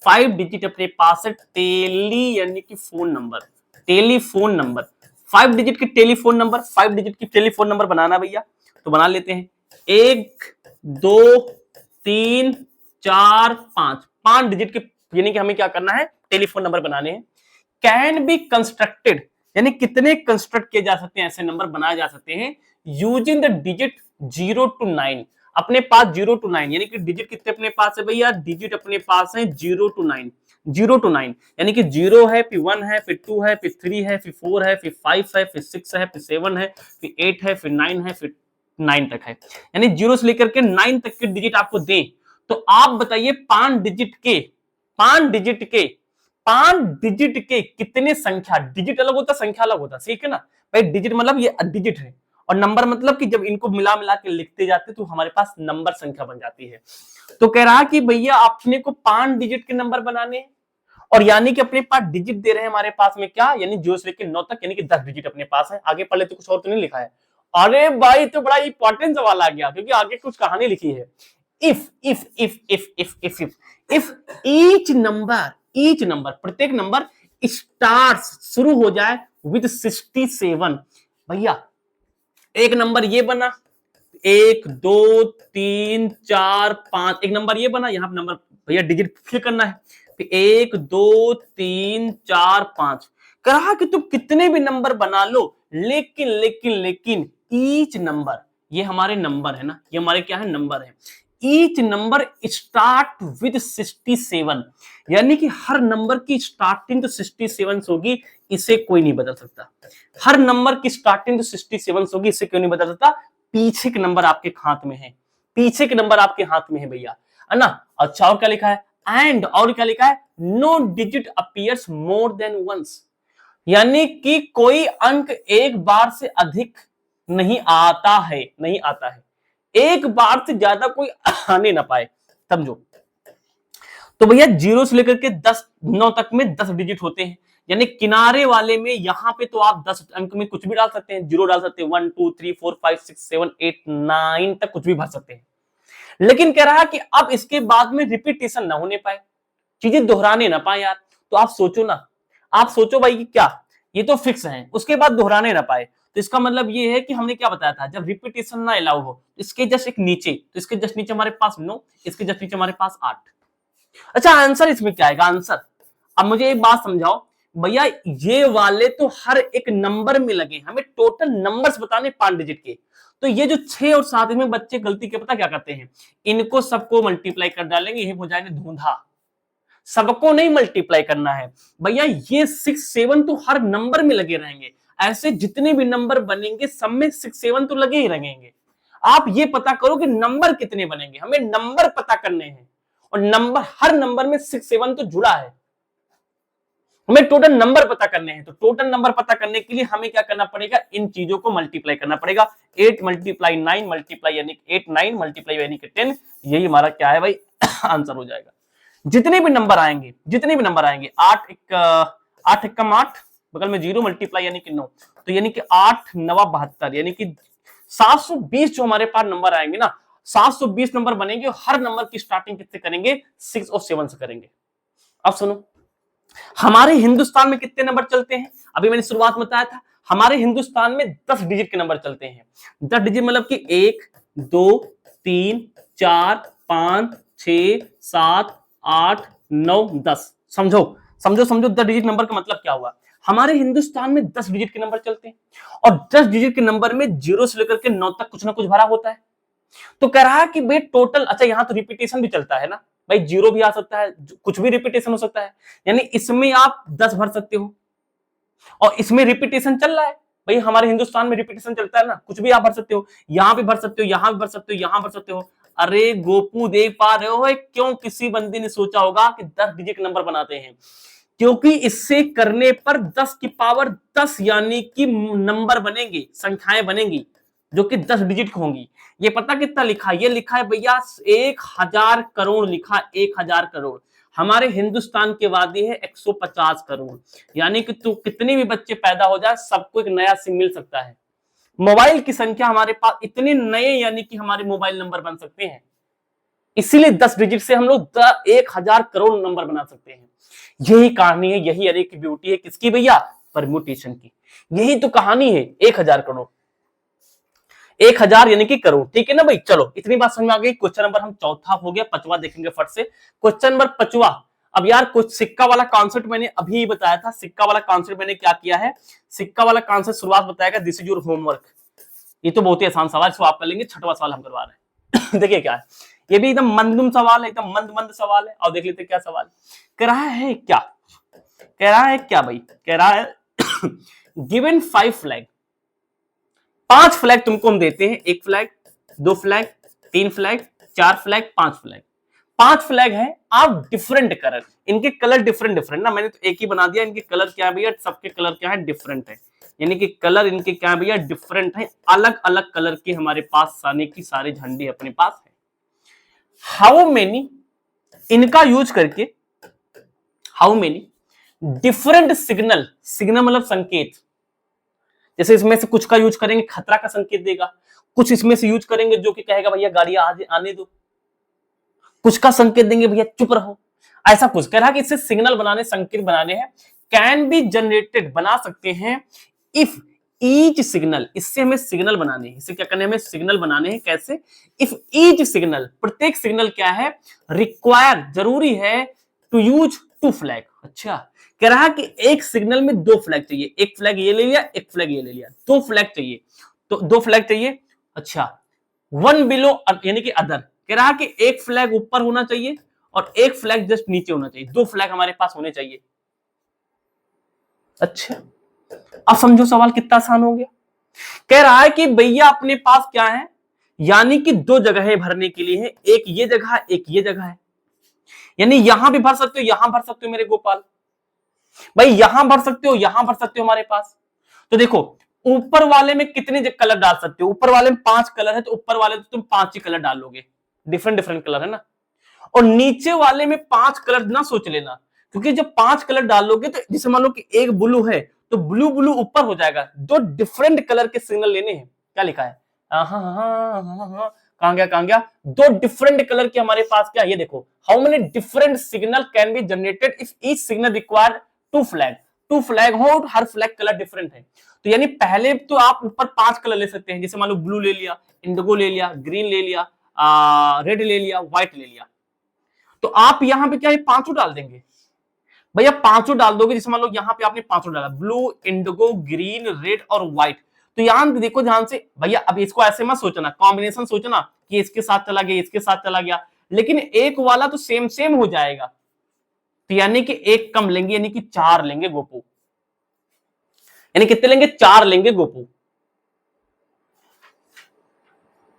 5 डिजिट अपने पास है, टेली यानी कि phone number, telephone number, 5 digit के टेलीफोन नंबर, 5 डिजिट की टेलीफोन नंबर बनाना भैया, तो बना लेते हैं। 1 2 3 4 5, 5 डिजिट के, यानी कि हमें क्या करना है, टेलीफोन नंबर बनाने हैं। कैन बी कंस्ट्रक्टेड, यानी कितने कंस्ट्रक्ट किए जा सकते हैं, ऐसे नंबर बनाए जा सकते हैं, यूजिंग द डिजिट 0 to 9। अपने पास 0 to 9, यानी कि डिजिट कितने अपने पास है भैया, डिजिट अपने पास है 0 to 9, 0 to 9, यानी कि 0 है, फिर 1 है, फिर 2 है, फिर 3 है, फिर 4 है, फिर 5 है, फिर 6 है, फिर 7 है, फिर 8 है, फिर 9 है, फिर 9 तक है। यानी 0 से लेकर के 9 तक के डिजिट आपको दें, तो आप बताइए 5 डिजिट के, 5 डिजिट के, 5 डिजिट के कितने संख्या, डिजिट अलग होता, संख्या अलग होता, ठीक है ना भाई, डिजिट मतलब ये डिजिट है, और नंबर मतलब कि जब इनको मिला मिला के लिखते जाते तो हमारे पास नंबर संख्या बन जाती है। तो कह रहा कि भैया अपने को 5 डिजिट के नंबर बनाने हैं, और यानी कि अपने पास डिजिट दे रहे हैं हमारे पास में, क्या यानी 0 से लेकर 9 तक, यानी कि 10 डिजिट अपने पास है। आगे पढ़ ले तो कुछ और तो नहीं लिखा है। अरे भाई तो बड़ा इंपॉर्टेंट सवाल आ गया, क्योंकि आगे कुछ कहानी लिखी है। इफ ईच नंबर, प्रत्येक नंबर स्टार्स शुरू हो जाए विद 67, भैया एक नंबर ये बना, 1 2 3 4 5, एक नंबर ये बना, यहां पर नंबर भैया डिजिट फिल करना है, फिर 1 2 3 4 5, कहा कि तुम कितने भी नंबर बना लो, लेकिन लेकिन लेकिन ईच नंबर, ये हमारे नंबर है ना, ये हमारे क्या है, नंबर है, ईच नंबर स्टार्ट विद 67, यानी कि हर नंबर की स्टार्टिंग तो 67 होगी, इसे कोई नहीं बदल सकता। हर नंबर की स्टार्टिंग तो 67 होगी, इसे क्यों नहीं बदल सकता, पीछे के नंबर आपके हाथ में है, पीछे के नंबर आपके हाथ में है भैया, है ना। अच्छा और क्या लिखा है, एंड और क्या लिखा है, no digit appears more than once, यानी कि कोई अंक एक बार से अधिक नहीं आता है, नहीं आता है, एक बार से ज्यादा कोई आने ना पाए, समझो। तो भैया जीरो से लेकर के 9 तक में 10 डिजिट होते हैं, यानी किनारे वाले में यहां पे तो आप 10 अंक में कुछ भी डाल सकते हैं, जीरो डाल सकते हैं, 1 2 3 4 5 6 7 8 9 तक कुछ भी भर सकते हैं। लेकिन कह रहा है कि अब इसके बाद में रिपीटेशन ना होने पाए, चीजें दोहराने ना पाए यार। तो आप सोचो ना, आप सोचो भाई कि क्या ये तो फिक्स है, उसके बाद दोहराने ना पाए, तो इसका मतलब ये है कि हमने क्या बताया था, जब रिपीटेशन ना अलाउ हो, इसके जस्ट एक नीचे, तो इसके जस्ट नीचे हमारे पास 9, इसके जस्ट नीचे हमारे पास 8। अच्छा आंसर इसमें क्या आएगा, आंसर अब मुझे एक बात समझाओ भैया, ये वाले तो हर एक नंबर में लगे, हमें टोटल नंबर्स बताने 5 डिजिट के, तो ये जो 6 और 7 में बच्चे गलती के पता क्या करते हैं, इनको सबको मल्टीप्लाई कर डालेंगे, ये हो जाएंगे धूंधा, सबको नहीं मल्टीप्लाई करना है भैया, ये 6 7 तो हर नंबर में लगे रहेंगे, ऐसे जितने भी नंबर बनेंगे सब में 6 7 तो लगे ही रहेंगे। आप ये पता करो कि नंबर कितने बनेंगे, हमें नंबर पता करने हैं, और नंबर हर नंबर में 6 7 तो जुड़ा है, हमें टोटल नंबर पता करने हैं, तो टोटल नंबर पता करने के लिए हमें क्या करना पड़ेगा, इन चीजों को मल्टीप्लाई करना पड़ेगा, 8 मल्टीप्लाई 9 मल्टीप्लाई यानी 8 9 मल्टीप्लाई यानी कि 10, यही हमारा क्या है भाई आंसर हो जाएगा। जितने भी नंबर आएंगे, जितने भी नंबर आएंगे, 8 एकम 8, बगल में 0 मल्टीप्लाई यानी कि 9, तो यानी कि 8 9 72, यानी कि 720 जो हमारे पास नंबर आएंगे ना, 720 नंबर बनेंगे, और हर नंबर की स्टार्टिंग किससे करेंगे, 6 और 7 से करेंगे। अब सुनो, हमारे हिंदुस्तान में कितने नंबर चलते हैं, अभी मैंने शुरुआत में बताया था, हमारे हिंदुस्तान में 10 डिजिट के नंबर चलते हैं, 10 डिजिट मतलब कि 1 2 3 4 5 6 7 8 9 10, समझो समझो समझो 10 डिजिट नंबर का मतलब क्या हुआ, हमारे हिंदुस्तान में 10 डिजिट के नंबर चलते हैं, और 10 डिजिट के नंबर में 0 से लेकर के 9 तक कुछ ना कुछ भरा होता है। तो कह रहा है कि भाई टोटल, अच्छा यहां तो रिपीटेशन भी चलता है ना भाई, 0 भी आ सकता है, कुछ भी रिपीटेशन हो सकता है, यानी इसमें आप 10 भर सकते हो, और इसमें रिपीटेशन चल रहा है, भाई हमारे हिंदुस्तान में रिपीटेशन चलता है ना, कुछ भी आप भर सकते हो, यहां भी भर सकते हो, यहां भी भर सकते हो, यहां भर सकते हो। अरे गोपू देख पा रहे हो क्यों किसी बंदे ने सोचा होगा कि 10 डिजिट नंबर बनाते हैं, क्योंकि इससे करने पर 10 की पावर 10 यानी कि नंबर बनेंगे, संख्याएं बनेंगी जो कि 10 डिजिट होंगी। ये पता कितना लिखा है, ये लिखा है भैया 1000 करोड़, लिखा 1000 करोड़, हमारे हिंदुस्तान की आबादी है 150 करोड़, यानी कि तू कितने भी बच्चे पैदा हो जाए सबको एक नया सिम मिल सकता है, मोबाइल की संख्या हमारे पास इतने नए, यानी कि हमारे मोबाइल नंबर बन सकते हैं, इसीलिए 10 डिजिट से हम लोग 1000 करोड़ नंबर बना सकते हैं। यही कहानी है, यही अरे की ब्यूटी है, किसकी भैया, परम्यूटेशन की, यही तो कहानी है 1000 करोड़, 1000 यानी कि करोड़, ठीक है ना भाई। चलो इतनी बात समझ में आ गई, क्वेश्चन नंबर हम चौथा हो गया, पांचवा देखेंगे फट से, क्वेश्चन नंबर पांचवा। अब यार कुछ सिक्का वाला कॉन्सेप्ट मैंने अभी बताया था, सिक्का वाला कॉन्सेप्ट मैंने क्या किया है, सिक्का वाला कॉन्सेप्ट शुरुआत बताएगा, दिस इज योर होमवर्क, ये तो बहुत ही आसान सवाल, इसको आप कर लेंगे, छठवां सवाल हम करवा रहे हैं देखिए क्या है, ये भी एकदम मंदुम सवाल है, एकदम मंद मंद सवाल है, और देख लेते क्या सवाल कह रहा है, क्या कह रहा है, क्या भाई कह रहा है गिवन 5 फ्लैग, 5 फ्लैग तुमको हम देते हैं, 1 flag 2 flag 3 flag 4 flag 5 flag, 5 flag है, आप डिफरेंट कलर, इनके कलर डिफरेंट डिफरेंट ना, मैंने तो एक ही बना दिया, इनके कलर क्या है भैया, सबके कलर क्या है, डिफरेंट है, यानी कि कलर इनके क्या है भैया, डिफरेंट है, अलग अलग कलर के हमारे पास साने की सारे झंडे अपने पास है। हाउ मेनी, इनका यूज करके, how many different signal, signal मतलब संकेत, जैसे इसमें से कुछ का यूज करेंगे खतरा का संकेत देगा, कुछ इसमें से यूज करेंगे जो कि कहेगा भैया गाड़ियां आने दो, कुछ का संकेत देंगे भैया चुप रहो, ऐसा कुछ कह रहा है कि इससे सिग्नल बनाने, संकेत बनाने हैं, कैन बी जनरेटेड, बना सकते हैं, इफ ईच सिग्नल, इससे हमें सिग्नल बनाने हैं, इससे क्या करने हमें सिग्नल बनाने हैं, कैसे, इफ ईच सिग्नल, प्रत्येक सिग्नल क्या है, रिक्वायर जरूरी है, टू यूज 2 फ्लैग, अच्छा कह रहा है कि एक सिग्नल में 2 फ्लैग चाहिए, एक फ्लैग ये ले लिया, एक फ्लैग ये ले लिया, 2 फ्लैग चाहिए, तो 2 फ्लैग चाहिए, अच्छा 1 बिलो यानी कि अदर, कह रहा है कि एक फ्लैग ऊपर होना चाहिए और एक फ्लैग जस्ट नीचे होना चाहिए, 2 फ्लैग हमारे पास होने चाहिए। अच्छा अब समझो सवाल कितना आसान हो गया, कह रहा है कि भैया अपने पास क्या है, यानी कि 2 जगहें भरने के लिए है, एक ये जगह एक ये जगह है, यानी यहां भी भर सकते हो, यहां भर सकते हो मेरे गोपाल, भाई यहां भर सकते हो, यहां भर सकते हो हमारे पास। तो देखो ऊपर वाले में कितने कलर डाल सकते हो, ऊपर वाले में 5 कलर है तो ऊपर वाले तो तुम 5 ही कलर डालोगे, डिफरेंट डिफरेंट कलर है ना। और नीचे वाले में 5 कलर ना सोच लेना, क्योंकि जब 5 कलर डालोगे तो जैसे मान लो कि एक ब्लू है तो ब्लू ब्लू ऊपर हो जाएगा, दो डिफरेंट कलर के सिग्नल लेने हैं। क्या लिखा है, कहां गया कहां गया, दो डिफरेंट कलर के हमारे पास क्या, ये देखो, how many different signal can be generated if each signal required two flag, two flag हो, हर फ्लैग कलर डिफरेंट है। तो यानी पहले तो आप ऊपर 5 कलर ले सकते हैं, जैसे मान लो ब्लू ले लिया, इंडिगो ले लिया, ग्रीन ले लिया, रेड ले लिया, व्हाइट ले लिया। तो आप यहां पे क्या है, पांचों डाल देंगे भैया, पांचों डाल दोगे। जैसे मान लो यहां पे आपने पांचों डाला, ब्लू, इंडिगो, ग्रीन, रेड और व्हाइट। तो यहां देखो ध्यान से भैया, अब इसको ऐसे मत सोचना, कॉम्बिनेशन सोचना कि इसके साथ चला गया, इसके साथ चला गया, लेकिन एक वाला तो सेम सेम हो जाएगा। तो यानी कि एक कम लेंगे, यानी कि 4 लेंगे गोपू, यानी कितने लेंगे, 4 लेंगे गोपू।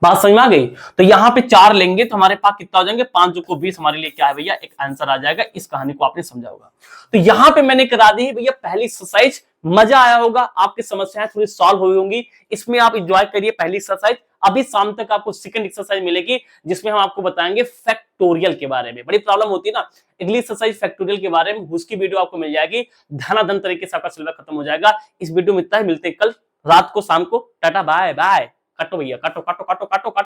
बात समझ में आ गई। तो यहां पे 4 लेंगे तो हमारे पास कितना हो जाएंगे, 5 को 20, हमारे लिए क्या है भैया, एक आंसर आ जाएगा। इस कहानी को आपने समझा होगा। तो यहां पे मैंने करा दी भैया पहली एक्सरसाइज, मजा आया होगा, आपकी समस्याएं थोड़ी सॉल्व हुई होंगी, इसमें आप एंजॉय करिए पहली एक्सरसाइज। अभी शाम तक आपको सेकंड एक्सरसाइज मिलेगी, जिसमें हम आपको बताएंगे फैक्टोरियल के बारे में। बड़ी प्रॉब्लम होती है ना, अगली एक्सरसाइज फैक्टोरियल के बारे में, उसकी वीडियो आपको मिल जाएगी, धनाधन तरीके से आपका सिलेबस खत्म हो जाएगा। इस वीडियो में इतना ही, मिलते हैं कल रात को, शाम को। टाटा बाय बाय, काटो भैया, काटो काटो काटो काटो काटो।